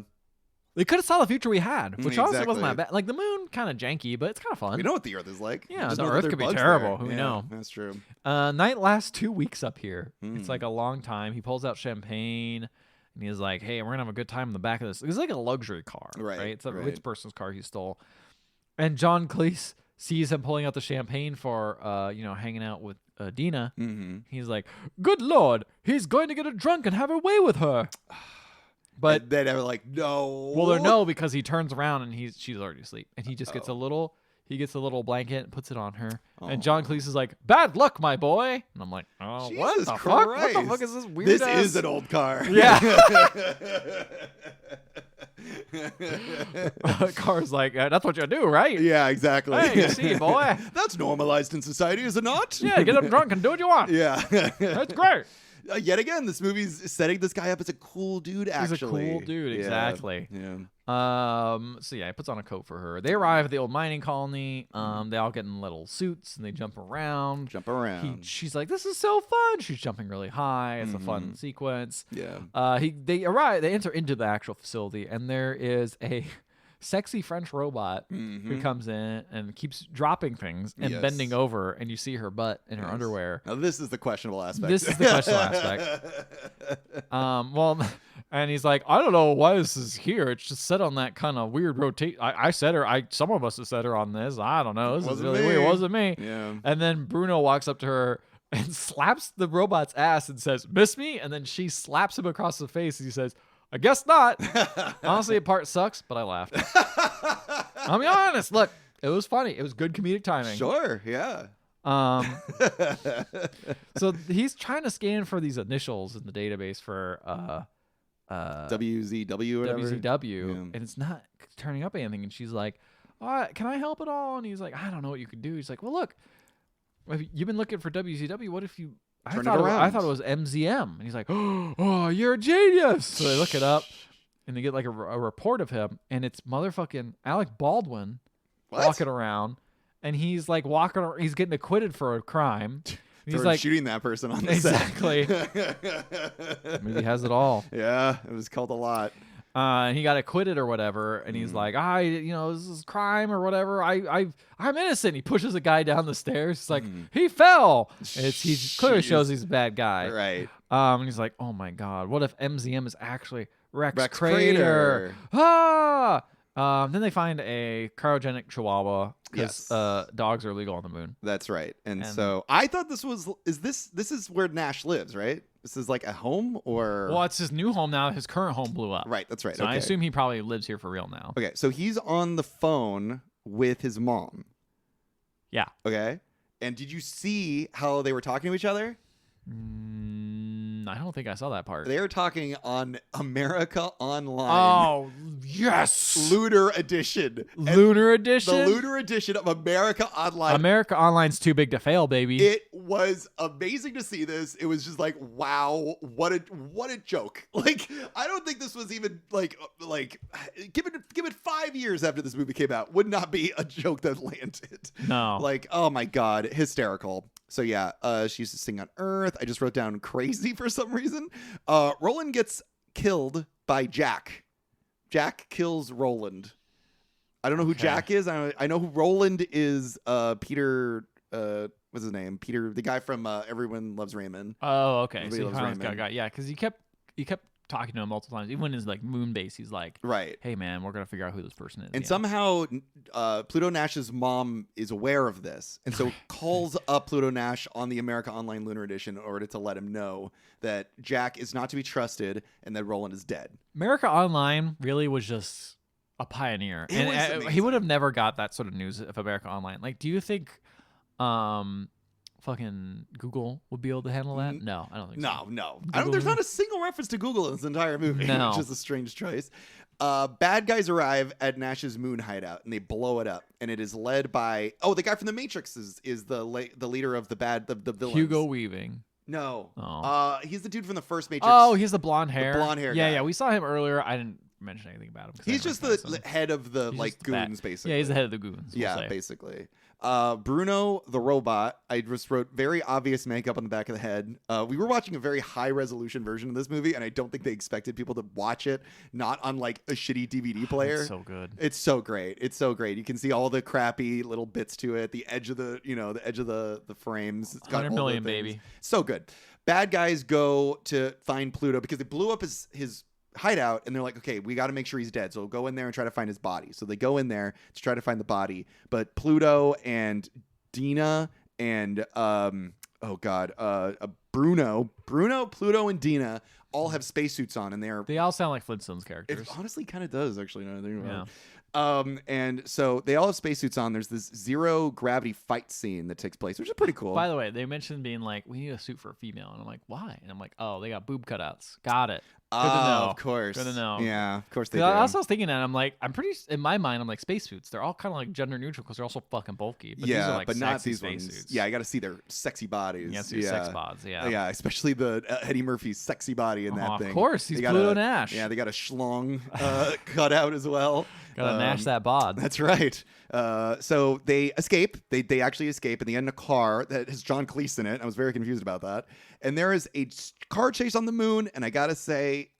They could have saw the future we had, which honestly wasn't that bad. Like the moon, kind of janky, but it's kind of fun. We know what the Earth is like. Yeah, the Earth could be terrible. Who knows? That's true. Night lasts 2 weeks up here. It's like a long time. He pulls out champagne, and he's like, "Hey, we're gonna have a good time in the back of this." It's like a luxury car, right? It's a rich person's car he stole. And John Cleese sees him pulling out the champagne for, hanging out with Dina. He's like, "Good Lord, he's going to get her drunk and have her way with her." But then they're like, no. Well, they're no, because he turns around and she's already asleep, and he just gets a little blanket and puts it on her. And John Cleese is like, "Bad luck, my boy." And I'm like, "Oh, what the fuck? What the fuck is this weird? This is an old car. Yeah. Car's like, "That's what you do, right?" Yeah, exactly. Hey, you see, boy. That's normalized in society, is it not? Yeah, get them drunk and do what you want. Yeah. That's great. yet again, this movie's setting this guy up as a cool dude. Actually, he's a cool dude. Exactly. Yeah. So yeah, he puts on a coat for her. They arrive at the old mining colony. They all get in little suits and they jump around. She's like, "This is so fun." She's jumping really high. It's a fun sequence. Yeah. They arrive. They enter into the actual facility, and there is a sexy French robot who comes in and keeps dropping things and bending over, and you see her butt in her underwear. Now this is the questionable aspect. This is the questionable aspect. Well, and he's like, I don't know why this is here. It's just set on that kind of weird rotate. I set her. Some of us have set her on this. I don't know. This is really weird. It wasn't me. Yeah. And then Bruno walks up to her and slaps the robot's ass and says, "Miss me?" And then she slaps him across the face and he says, "I guess not." Honestly, the part sucks, but I laughed. I'll be honest. Look, it was funny. It was good comedic timing. Sure, yeah. So he's trying to scan for these initials in the database for WZW or whatever. WZW, and it's not turning up anything. And she's like, "Can I help at all?" And he's like, "I don't know what you could do." He's like, "Well, look, you've been looking for WZW. What if you?" I thought it was MZM. And he's like, "Oh, you're a genius." So they look it up and they get like a report of him, and it's motherfucking Alec Baldwin walking around, and he's like he's getting acquitted for a crime. And he's like shooting that person on the exactly. set. The movie has it all. Yeah, it was called a lot. And he got acquitted or whatever, and he's like, this is crime or whatever. I'm innocent. He pushes a guy down the stairs. He's like, he fell. He clearly shows he's a bad guy. Right. And he's like, oh my God, what if MZM is actually Rex Crater? Then they find a cryogenic chihuahua because dogs are illegal on the moon. That's right. And so I thought this is where Nash lives, right? This is like a home or... Well, it's his new home now. His current home blew up. Right, that's right. So I assume he probably lives here for real now. Okay, so he's on the phone with his mom. Yeah. Okay. And did you see how they were talking to each other? I don't think I saw that part. They were talking on America Online. Oh, yes. Lunar Edition. Lunar Edition? The Lunar Edition of America Online. America Online's too big to fail, baby. It was amazing to see this. It was just like, wow, what a joke. Like, I don't think this was even like give it 5 years after this movie came out, would not be a joke that landed. No. Like, oh my God, hysterical. So yeah, she used to sing on Earth. I just wrote down crazy for some reason. Roland gets killed by Jack. Jack kills Roland. I don't know who Jack is. I know who Roland is. Peter. What's his name? Peter, the guy from Everyone Loves Raymond. Oh, okay. Everybody Loves Raymond. Yeah, because he kept talking to him multiple times. Even when his like moon base, he's like, right, hey man, we're gonna figure out who this person is. And somehow Pluto Nash's mom is aware of this, and so calls up Pluto Nash on the America Online Lunar Edition in order to let him know that Jack is not to be trusted and that Roland is dead. America Online really was just a pioneer, and he would have never got that sort of news if America Online. Like, do you think fucking Google would be able to handle that? No, I don't think so. No. There's not a single reference to Google in this entire movie, which is a strange choice. Bad guys arrive at Nash's moon hideout, and they blow it up. And it is led by... Oh, the guy from The Matrix is the leader of the villains. Hugo Weaving. No. Oh. He's the dude from the first Matrix. Oh, he has the blonde hair. The blonde hair guy. Yeah, we saw him earlier. I didn't mention anything about him. He's just the head of the goons, basically. Yeah, he's the head of the goons. Basically. Bruno the robot. I just wrote very obvious makeup on the back of the head. We were watching a very high resolution version of this movie, and I don't think they expected people to watch it not on like a shitty DVD player. It's so good. It's so great. It's so great. You can see all the crappy little bits to it. The edge of the frames. It's got 100 million, baby. So good. Bad guys go to find Pluto because they blew up his hideout, and they're like, okay, we got to make sure he's dead, so we'll go in there and try to find his body. So they go in there to try to find the body, but Pluto and Dina and Bruno, Pluto and Dina all have spacesuits on, and they all sound like Flintstones characters. It honestly kind of does, actually. Now I think about And so they all have spacesuits on. There's this zero gravity fight scene that takes place, which is pretty cool. By the way, they mentioned being like, we need a suit for a female. And I'm like, why? And I'm like, oh, they got boob cutouts. Got it. Good to know. Of course. Good to know. Yeah, of course they do. I also was thinking that I'm like, in my mind, I'm like spacesuits. They're all kind of like gender neutral because they're also fucking bulky. But these are like but not sexy these ones. spacesuits. Yeah, I got to see their sexy bodies. Yeah, see sex bods. Yeah. Yeah, especially the Eddie Murphy's sexy body in that thing. Of course, he's They got Pluto Nash. Yeah, they got a schlong cut out as well. Gotta Nash that bod. That's right. So they escape. They actually escape, and they get in a car that has John Cleese in it. I was very confused about that. And there is a car chase on the moon, and I gotta say,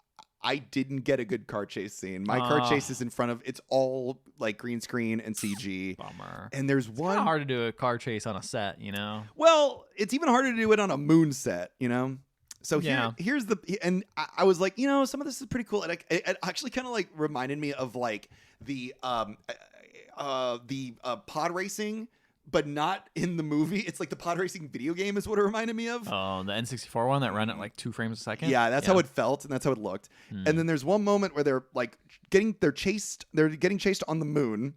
I didn't get a good car chase scene. My car chase is in front of, it's all like green screen and CG. Bummer. And there's one. It's hard to do a car chase on a set, you know? Well, it's even harder to do it on a moon set, you know? So here's the, and I was like, some of this is pretty cool. And it actually kind of like reminded me of like the pod racing, but not in the movie. It's like the pod racing video game is what it reminded me of. Oh, the N64 one that ran at like 2 frames a second? Yeah, that's how it felt, and that's how it looked. And then there's one moment where they're like getting chased on the moon,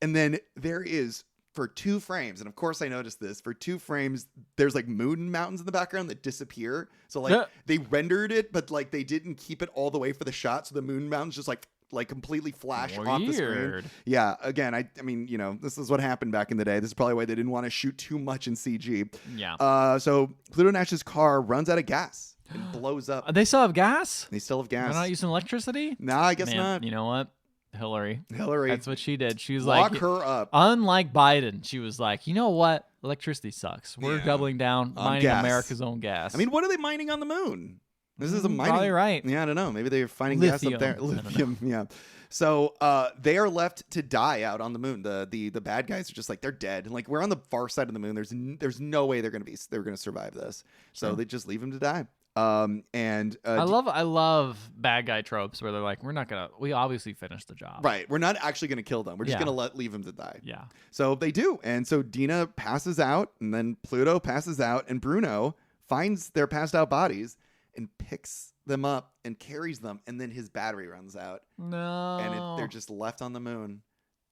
and then there is, for 2 frames, and of course I noticed this, for 2 frames, there's like moon mountains in the background that disappear. So like they rendered it, but like they didn't keep it all the way for the shot, so the moon mountains just like completely flash off the screen. Yeah, again, I mean, this is what happened back in the day. This is probably why they didn't want to shoot too much in CG. Yeah. So Pluto Nash's car runs out of gas and blows up. They still have gas? They still have gas. They're not using electricity? Nah, I guess not. You know what? Hillary. That's what she did. She was lock like, her up. Unlike Biden, she was like, you know what? Electricity sucks. We're doubling down, mining America's own gas. I mean, what are they mining on the moon? This is a mining. Probably right. Yeah, I don't know. Maybe they're finding gas up there. Lithium. Yeah. So they are left to die out on the moon. The bad guys are just like, they're dead. And like, we're on the far side of the moon. There's no way they're gonna survive this. So they just leave them to die. I love bad guy tropes where they're like, we obviously finished the job. Right. We're not actually gonna kill them. We're just gonna leave them to die. Yeah. So they do. And so Dina passes out, and then Pluto passes out, and Bruno finds their passed out bodies and picks them up and carries them, and then his battery runs out. No. And they're just left on the moon.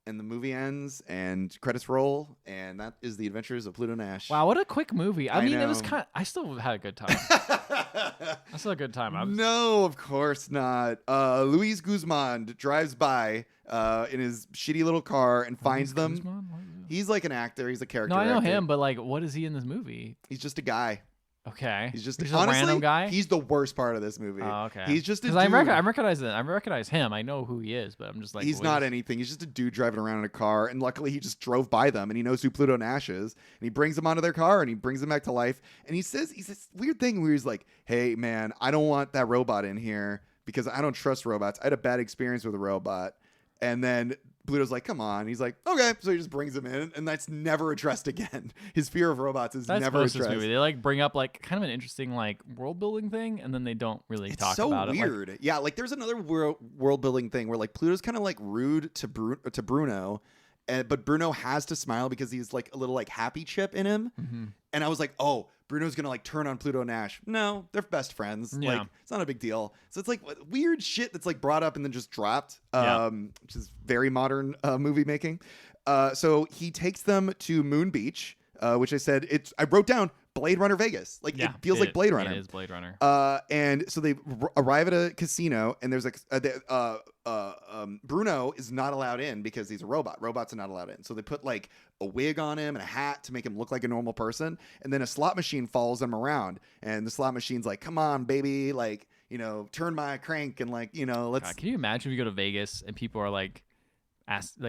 And the movie ends, and credits roll, and that is the adventures of Pluto Nash. Wow, what a quick movie. I mean, know. It was I still had a good time. I still had a good time. No, of course not. Luis Guzman drives by in his shitty little car and finds them. Guzman? He's like an actor. He's a character No, I know actor. him, but like, what is he in this movie? He's just a guy. Okay. He's just honestly, a random guy. He's the worst part of this movie. Oh, okay. He's just a dude. I recognize him. I know who he is, but I'm just like, he's not anything. He's just a dude driving around in a car, and luckily he just drove by them, and he knows who Pluto Nash is, and he brings them onto their car, and he brings them back to life, and he's this weird thing where he's like, "Hey man, I don't want that robot in here because I don't trust robots. I had a bad experience with a robot," and then Pluto's like, come on. He's like, okay. So he just brings him in, and that's never addressed again. His fear of robots is never addressed. This movie. They like bring up like kind of an interesting like world building thing, and then they don't really talk about it. It's so weird. Like, yeah, like there's another world building thing where like Pluto's kind of like rude to Bruno, but Bruno has to smile because he's like a little like happy chip in him. Mm-hmm. And I was like, oh, Bruno's gonna like turn on Pluto Nash. No, they're best friends. Yeah. Like it's not a big deal. So it's like weird shit that's like brought up and then just dropped, which is very modern movie making. So he takes them to Moon Beach, which I said I wrote down Blade Runner Vegas. Like it feels like Blade Runner. It is Blade Runner. And so they arrive at a casino, and there's Bruno is not allowed in because he's a robot. Robots are not allowed in. So they put like a wig on him and a hat to make him look like a normal person. And then a slot machine follows him around, and the slot machine's like, "Come on, baby, like turn my crank and like let's." God, can you imagine if you go to Vegas and people are like,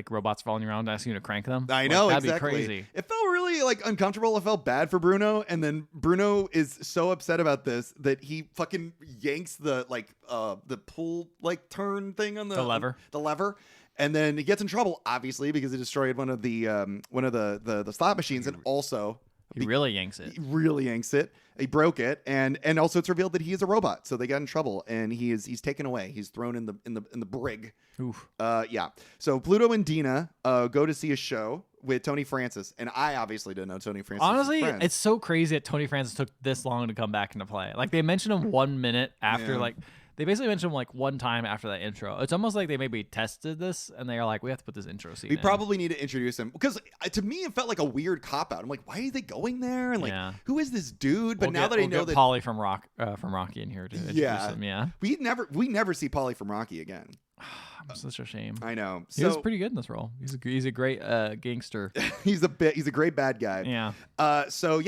robots following you around asking you to crank them? I know, that'd exactly. be crazy. It felt really like uncomfortable. I felt bad for Bruno, and then Bruno is so upset about this that he fucking yanks the pull like turn thing on the lever, and then he gets in trouble obviously because he destroyed one of the slot machines, and also he really yanks it. He really yanks it. He broke it, and also it's revealed that he is a robot. So they got in trouble, and he's taken away. He's thrown in the brig. Oof. Yeah. So Pluto and Dina go to see a show with Tony Francis, and I obviously didn't know Tony Francis. Honestly, it's so crazy that Tony Francis took this long to come back into play. Like they mentioned him 1 minute after They basically mentioned him like one time after that intro. It's almost like they maybe tested this and they are like, we have to put this intro scene. We in. probably need to introduce him because to me it felt like a weird cop out. I'm like, why are they going there? And like, who is this dude? But now that I know that Pauly from Rocky in here to introduce him. Yeah, we never see Pauly from Rocky again. Such a shame. I know. He was pretty good in this role. He's a great gangster. He's a great bad guy. Yeah. So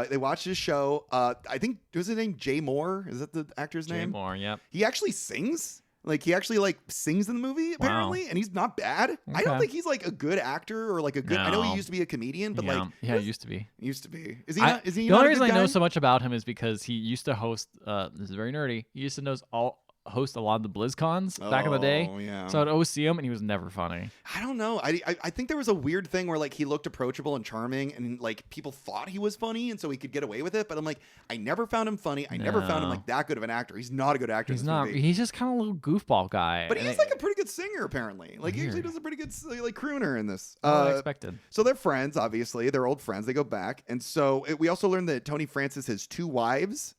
they watched his show. I think was his name Jay Moore? Is that the actor's name? Jay Moore. Yep. He actually sings. Like he actually sings in the movie apparently, and he's not bad. Okay. I don't think he's like a good actor or like a good. No. I know he used to be a comedian, but he used to be. Used to be. Is he? Not, is he? The only reason I know so much about him is because he used to host. This is very nerdy. He used to host a lot of the BlizzCons back in the day. Yeah. So I'd always see him and he was never funny. I don't know. I think there was a weird thing where like he looked approachable and charming and like people thought he was funny and so he could get away with it. But I'm like, I never found him funny. I never found him like that good of an actor. He's not a good actor. He's not. He's just kind of a little goofball guy. But he's like a pretty good singer apparently. Like he actually does a pretty good like crooner in this. Unexpected. So they're friends, obviously. They're old friends. They go back. And so we also learned that Tony Francis has 2 wives.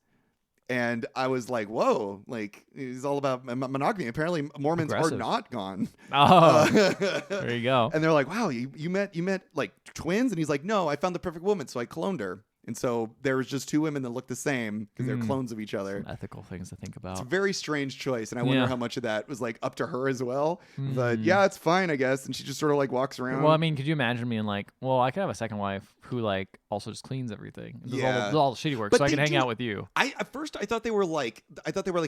And I was like, whoa, like he's all about monogamy. Apparently Mormons are not gone. Oh, there you go. And they're like, wow, you met like twins? And he's like, no, I found the perfect woman. So I cloned her. And so there was just 2 women that look the same because they're clones of each other. Some ethical things to think about. It's a very strange choice. And I wonder how much of that was like up to her as well. But yeah, it's fine, I guess. And she just sort of like walks around. Well, I mean, could you imagine being like, well, I could have a second wife who like also just cleans everything. Does all the shitty work so I can hang out with you. At first I thought they were like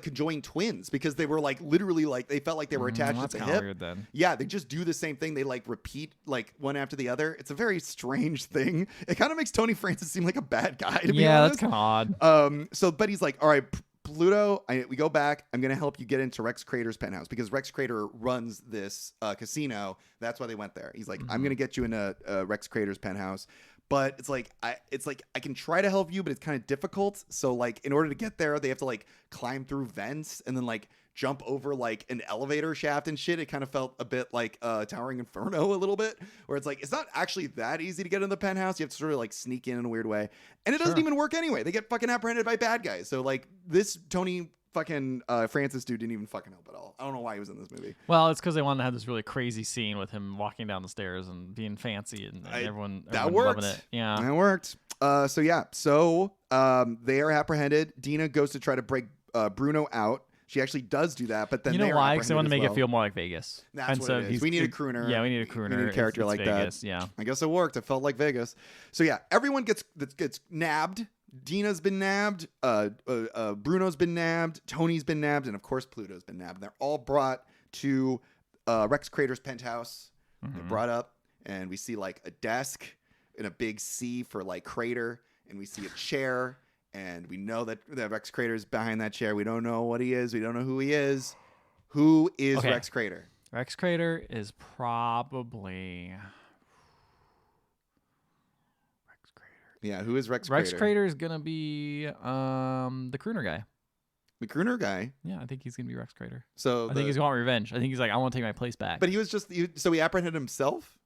conjoined twins because they were like literally like they felt like they were attached at the hip. Weird then. Yeah, they just do the same thing. They like repeat like one after the other. It's a very strange thing. It kind of makes Tony Francis seem like a bad guy to be honest. Yeah, that's kind of odd. So but he's like, all right, Pluto, we go back. I'm going to help you get into Rex Crater's penthouse because Rex Crater runs this casino. That's why they went there. He's like, I'm going to get you into Rex Crater's penthouse. But it's like I can try to help you, but it's kind of difficult. So like in order to get there, they have to like climb through vents and then like jump over like an elevator shaft and shit. It kind of felt a bit like Towering Inferno a little bit, where it's like it's not actually that easy to get in the penthouse. You have to sort of like sneak in a weird way, and it doesn't even work anyway. They get fucking apprehended by bad guys. So like this Tony fucking Francis dude didn't even fucking help at all. I don't know why he was in this movie. Well, it's because they wanted to have this really crazy scene with him walking down the stairs and being fancy and everyone loving it. Yeah, that worked. So they are apprehended. Dina goes to try to break Bruno out. She actually does do that, but then you know why? Because they want to make it feel more like Vegas. That's what it is. We need a crooner. Yeah, we need a crooner. We need a character like Vegas, that. Yeah, I guess it worked. It felt like Vegas. So yeah, everyone gets nabbed. Dina's been nabbed. Bruno's been nabbed. Tony's been nabbed, and of course Pluto's been nabbed. And they're all brought to Rex Crater's penthouse. They're brought up, and we see like a desk and a big C for like Crater, and we see a chair. And we know that Rex Crater is behind that chair. We don't know what he is. We don't know who he is. Who is Rex Crater? Rex Crater is probably Rex Crater. Yeah, who is Rex Crater? Rex Crater is gonna be the crooner guy. The crooner guy? Yeah, I think he's gonna be Rex Crater. So I think he's going revenge. I think he's like, I want to take my place back. But he was just so he apprehended himself.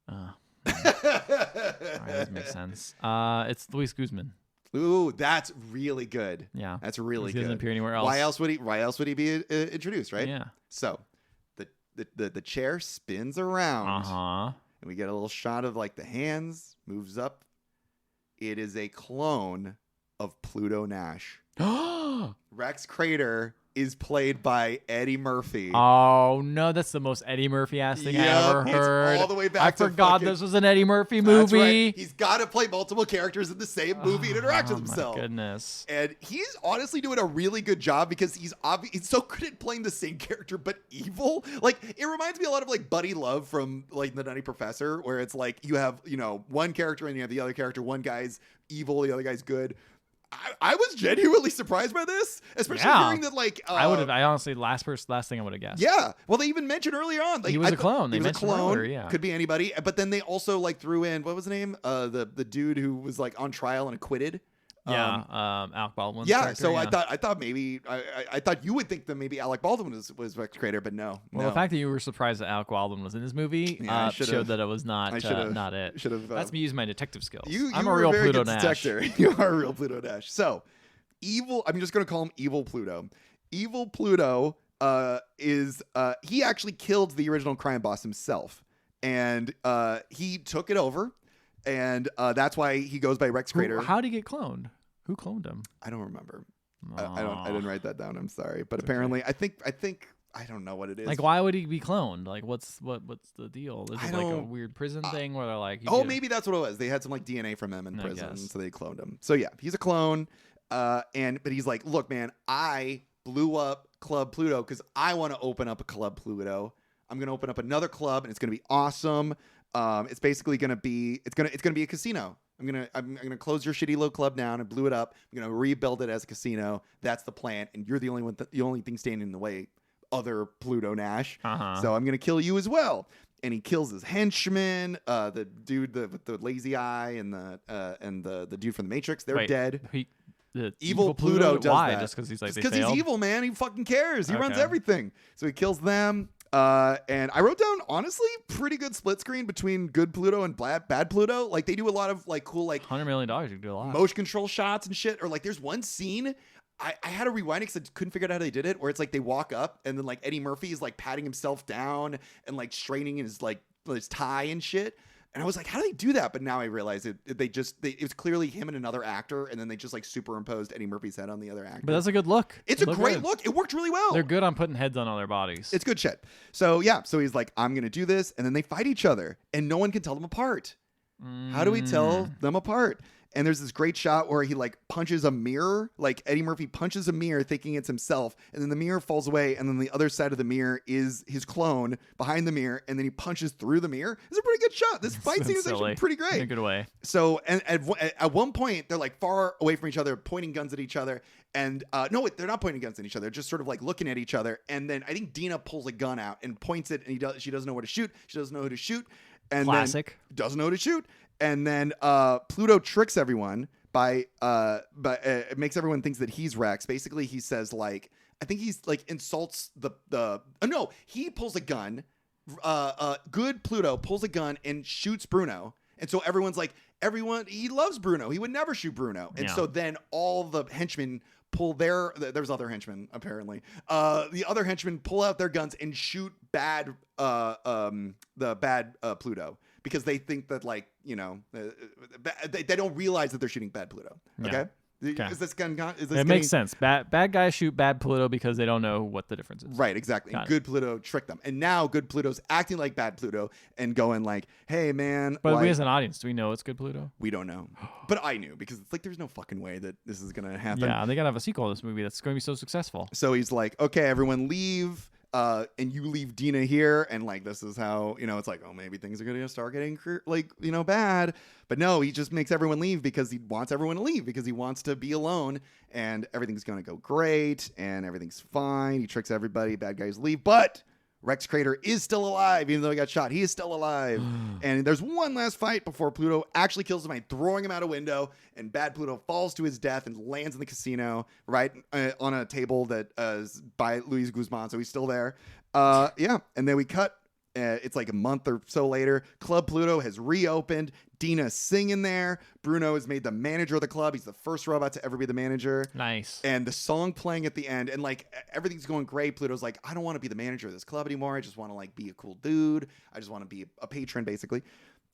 All right, that makes sense. It's Luis Guzman. Ooh, that's really good. Yeah, that's really good. He doesn't appear anywhere else. Why else would he be introduced? Right. Yeah. So, the chair spins around. And we get a little shot of like the hands moves up. It is a clone of Pluto Nash. Rex Crater is played by Eddie Murphy. Oh no, that's the most Eddie Murphy ass thing I ever heard. All the way back. I forgot this was an Eddie Murphy movie. That's right. He's got to play multiple characters in the same movie and interact with himself. My goodness. And he's honestly doing a really good job because he's so good at playing the same character but evil. Like it reminds me a lot of like Buddy Love from like The Nutty Professor, where it's like you have one character and you have the other character. One guy's evil, the other guy's good. I was genuinely surprised by this, especially hearing that like I honestly last thing I would have guessed. Yeah, well they even mentioned early on like he was a clone. He was a clone. Earlier, yeah, could be anybody. But then they also like threw in what was the name? The dude who was like on trial and acquitted. Alec Baldwin. Yeah, so yeah. I thought maybe I thought you would think that maybe Alec Baldwin was Rex Crater, but no. Well, the fact that you were surprised that Alec Baldwin was in this movie showed that it was not it. Should have. That's me using my detective skills. I'm a real Pluto Nash. You are a real Pluto Nash. So evil. I'm just going to call him Evil Pluto. evil Pluto is he actually killed the original crime boss himself, and he took it over, and that's why he goes by Rex Crater. How did he get cloned? Who cloned him? I don't remember. I didn't write that down. I'm sorry, but apparently, I think I don't know what it is. Like, why would he be cloned? Like, what's the deal? Is it like a weird prison thing where they're like, maybe that's what it was. They had some like DNA from him in prison, so they cloned him. So yeah, he's a clone. But he's like, look, man, I blew up Club Pluto because I want to open up a Club Pluto. I'm gonna open up another club, and it's gonna be awesome. It's basically gonna be it's gonna be a casino. I'm gonna close your shitty little club down and blew it up. I'm gonna rebuild it as a casino. That's the plan, and you're the only thing standing in the way. Other Pluto Nash. So I'm gonna kill you as well. And he kills his henchman, the dude with the lazy eye, and the dude from the Matrix. They're dead. The evil Pluto does Why? that. Just because he's like because he's evil, man. He fucking cares. He runs everything. So he kills them. And I wrote down, honestly, pretty good split screen between good Pluto and bad Pluto. Like they do a lot of like cool like $100 million. You can do a lot. Motion control shots and shit. Or like there's one scene. I had to rewind it because I couldn't figure out how they did it. Where it's like they walk up and then like Eddie Murphy is like patting himself down and like straightening his tie and shit. And I was like, how do they do that? But now I realize it was clearly him and another actor, and then they just like superimposed Eddie Murphy's head on the other actor. But that's a good look. It's a great look. It worked really well. They're good on putting heads on other bodies. It's good shit. So yeah, so he's like, I'm gonna do this, and then they fight each other, and no one can tell them apart. How do we tell them apart? And there's this great shot where he like punches a mirror, like Eddie Murphy punches a mirror thinking it's himself, and then the mirror falls away, and then the other side of the mirror is his clone behind the mirror, and then he punches through the mirror. It's a pretty good shot. This fight scene is actually pretty great. In a good way. So and at one point they're like far away from each other, pointing guns at each other, and no, they're not pointing guns at each other. They're just sort of like looking at each other, and then I think Dina pulls a gun out and points it, and she doesn't know where to shoot. She doesn't know who to shoot. And classic. Then doesn't know who to shoot. And then Pluto tricks everyone by it makes everyone thinks that he's Rex. Basically, he says like, I think he's like insults he pulls a gun. Good Pluto pulls a gun and shoots Bruno. And so everyone's like, he loves Bruno. He would never shoot Bruno. And so then all the henchmen pull there's other henchmen apparently. The other henchmen pull out their guns and shoot the bad Pluto. Because they think that, like, you know, they don't realize that they're shooting bad Pluto. Okay? Okay. Is this gun? It makes sense. Bad guys shoot bad Pluto because they don't know what the difference is. Right, exactly. And good Pluto tricked them. And now good Pluto's acting like bad Pluto and going like, hey, man. But we as an audience, do we know it's good Pluto? We don't know. But I knew because it's like there's no fucking way that this is going to happen. Yeah, they got to have a sequel to this movie that's going to be so successful. So he's like, okay, everyone leave. And you leave Dina here, and like this is how, you know, it's like, oh, maybe things are gonna start getting like, you know, bad. But no, he just makes everyone leave because he wants everyone to leave because he wants to be alone, and everything's gonna go great and everything's fine. He tricks everybody, bad guys leave, but Rex Crater is still alive, even though he got shot. He is still alive. And there's one last fight before Pluto actually kills him by throwing him out a window. And bad Pluto falls to his death and lands in the casino, right on a table that is by Luis Guzman. So he's still there. Yeah. And then we cut. It's like a month or so later. Club Pluto has reopened. Dina's singing there. Bruno is made the manager of the club. He's the first robot to ever be the manager. Nice. And the song playing at the end, and like everything's going great. Pluto's like, I don't want to be the manager of this club anymore. I just want to like be a cool dude. I just want to be a patron, basically.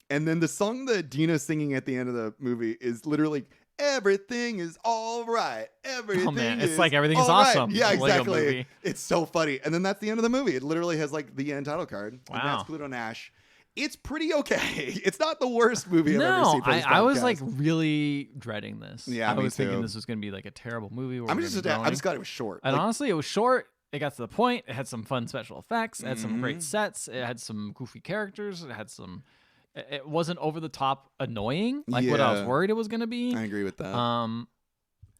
And then the song that Dina's singing at the end of the movie is literally everything is all right. Everything it's like everything is awesome. Right. Yeah, exactly. It's so funny. And then that's the end of the movie. It literally has like the end title card. Wow. And that's Pluto Nash. It's pretty okay. It's not the worst movie I've ever seen. I was like really dreading this. Yeah, I was thinking thinking this was going to be like a terrible movie. I'm just glad it was short. And honestly, it was short. It got to the point. It had some fun special effects. It had some great sets. It had some goofy characters. It had some. It wasn't over the top annoying like what I was worried it was going to be. I agree with that.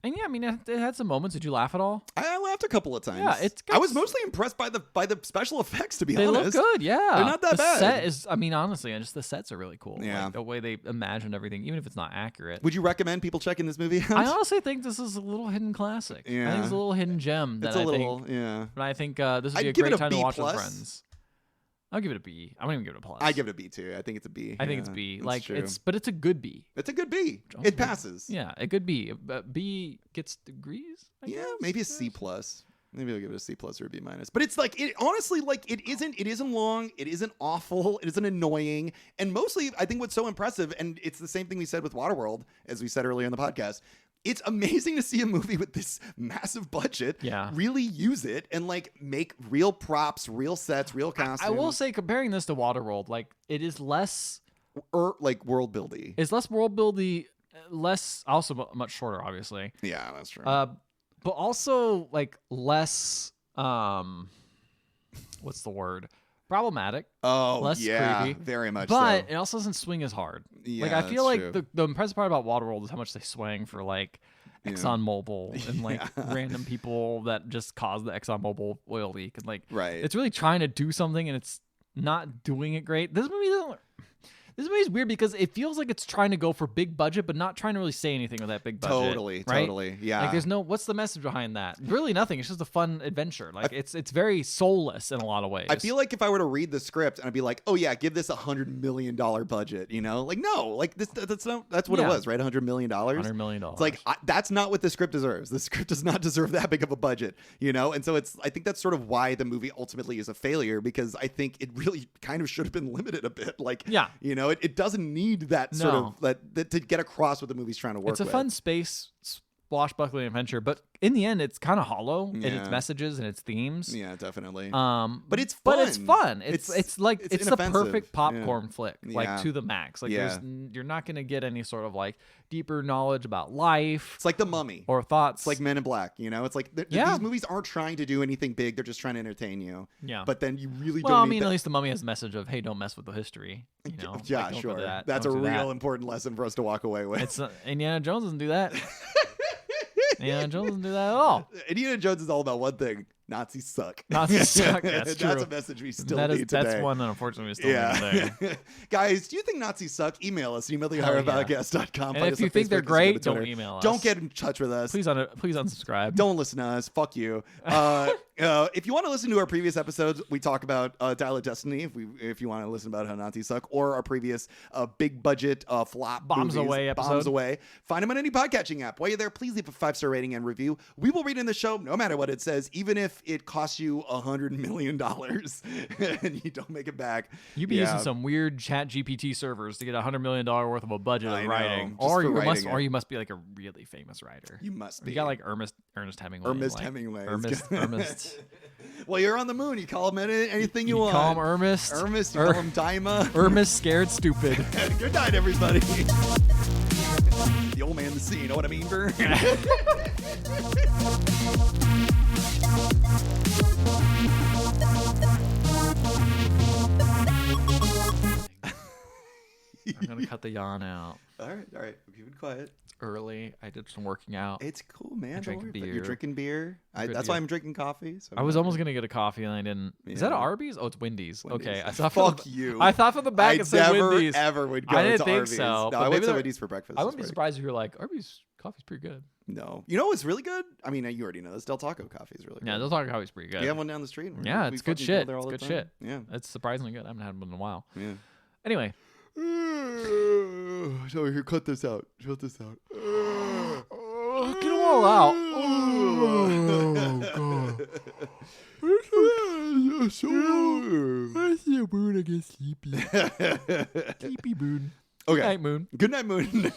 And yeah, I mean, it had some moments. Did you laugh at all? I laughed a couple of times. Yeah, I was mostly impressed by the special effects. To be honest, they look good. Yeah, they're not that bad. The set is. I mean, honestly, and just the sets are really cool. Yeah, like, the way they imagined everything, even if it's not accurate. Would you recommend people checking this movie out? I honestly think this is a little hidden classic. Yeah, I think it's a little hidden gem. But I think this would be a great time to watch with friends. I'll give it a B. I won't even give it a plus. I give it a B too. I think it's a B. I think it's B. Like true. But it's a good B. It's a good B. It passes. Yeah, a good B. B gets degrees. I guess, maybe a C plus. Maybe I'll give it a C+ or a B-. But it's like, it honestly, like, it isn't long, it isn't awful, it isn't annoying, and mostly I think what's so impressive, and it's the same thing we said with Waterworld, as we said earlier in the podcast. It's amazing to see a movie with this massive budget really use it and like make real props, real sets, real costumes. I will say, comparing this to Waterworld, like it is less like world buildy. It's less world buildy, less also much shorter, obviously. Yeah, that's true. But also like less what's the word? Problematic. Oh, less creepy. Very much but so. it also doesn't swing as hard. Yeah, like I feel like true. the impressive part about Waterworld is how much they swing for like ExxonMobil and like random people that just cause the ExxonMobil oil leak, and like it's really trying to do something and it's not doing it great. This movie's weird because it feels like it's trying to go for big budget, but not trying to really say anything with that big budget. Totally. Yeah. Like, there's what's the message behind that? Really nothing. It's just a fun adventure. Like, it's very soulless in a lot of ways. I feel like if I were to read the script and I'd be like, oh yeah, give this $100 million budget, you know? Like, no, like that's what it was, right? $100 million. $100 million. It's like, that's not what the script deserves. The script does not deserve that big of a budget, you know? And so I think that's sort of why the movie ultimately is a failure, because I think it really kind of should have been limited a bit. Like, you know, it doesn't need that sort of that to get across what the movie's trying to work with. It's a fun space swashbuckling adventure, but in the end it's kind of hollow in its messages and its themes. Yeah, definitely. But it's fun. It's fun. It's like it's the perfect popcorn flick, like to the max. Like you're not gonna get any sort of like deeper knowledge about life. It's like The Mummy or thoughts. It's like Men in Black. You know, it's like these movies aren't trying to do anything big. They're just trying to entertain you. Yeah. But then you really well, don't. I mean, at least The Mummy has a message of, hey, don't mess with the history. You know. Yeah, like, sure. That's a real important lesson for us to walk away with. It's Indiana Jones doesn't do that. Indiana Jones doesn't do that at all. Indiana Jones is all about one thing: Nazis suck. Nazis suck. That's true. That's a message we still need today. That's one that unfortunately we still need today. Guys, do you think Nazis suck? Email us. emailthehorrorpodcast.com. And if you think they're great, don't email us. Don't get in touch with us. Please unsubscribe. Don't listen to us. Fuck you. If you want to listen to our previous episodes, we talk about Dial of Destiny. If you want to listen about how Nazis suck, or our previous big budget flop Bombs movies, Away episode. Bombs Away. Find them on any podcatching app. While you're there, please leave a 5-star rating and review. We will read in the show no matter what it says, even if it costs you $100 million and you don't make it back. You'd be using some weird Chat GPT servers to get $100 million worth of a budget of writing, or you must be like a really famous writer. You must be. You got like Ernest Hemingway. Ernest. Well, you're on the moon. You call him anything you want. Call him Ernest. You call him Daima. Ernest scared stupid. Good night, everybody. The old man, the sea. You know what I mean, Bert? I'm gonna cut the yawn out. All right. We'll keep it quiet. It's early. I did some working out. It's cool, man. I drank beer. You're drinking beer. That's why I'm drinking coffee. So I was almost gonna get a coffee and I didn't. Yeah. Is that Arby's? Oh, it's Wendy's. Okay, I thought. Fuck you. I thought from the back it said Wendy's. I never would go I didn't to think Arby's. so. No, I went to Wendy's for breakfast. I wouldn't be surprised if you're like, Arby's coffee's pretty good. No. You know what's really good? I mean, you already know this. Del Taco coffee is really good. Yeah, Del Taco coffee's pretty good. We have one down the street. Yeah, it's good shit. It's good shit. Yeah. It's surprisingly good. I haven't had one in a while. Yeah. Anyway. So here, cut this out. Cut this out. Get them all out. Oh, God. I see a moon. I get sleepy. Sleepy moon. Okay. Good night, moon. Good night, moon.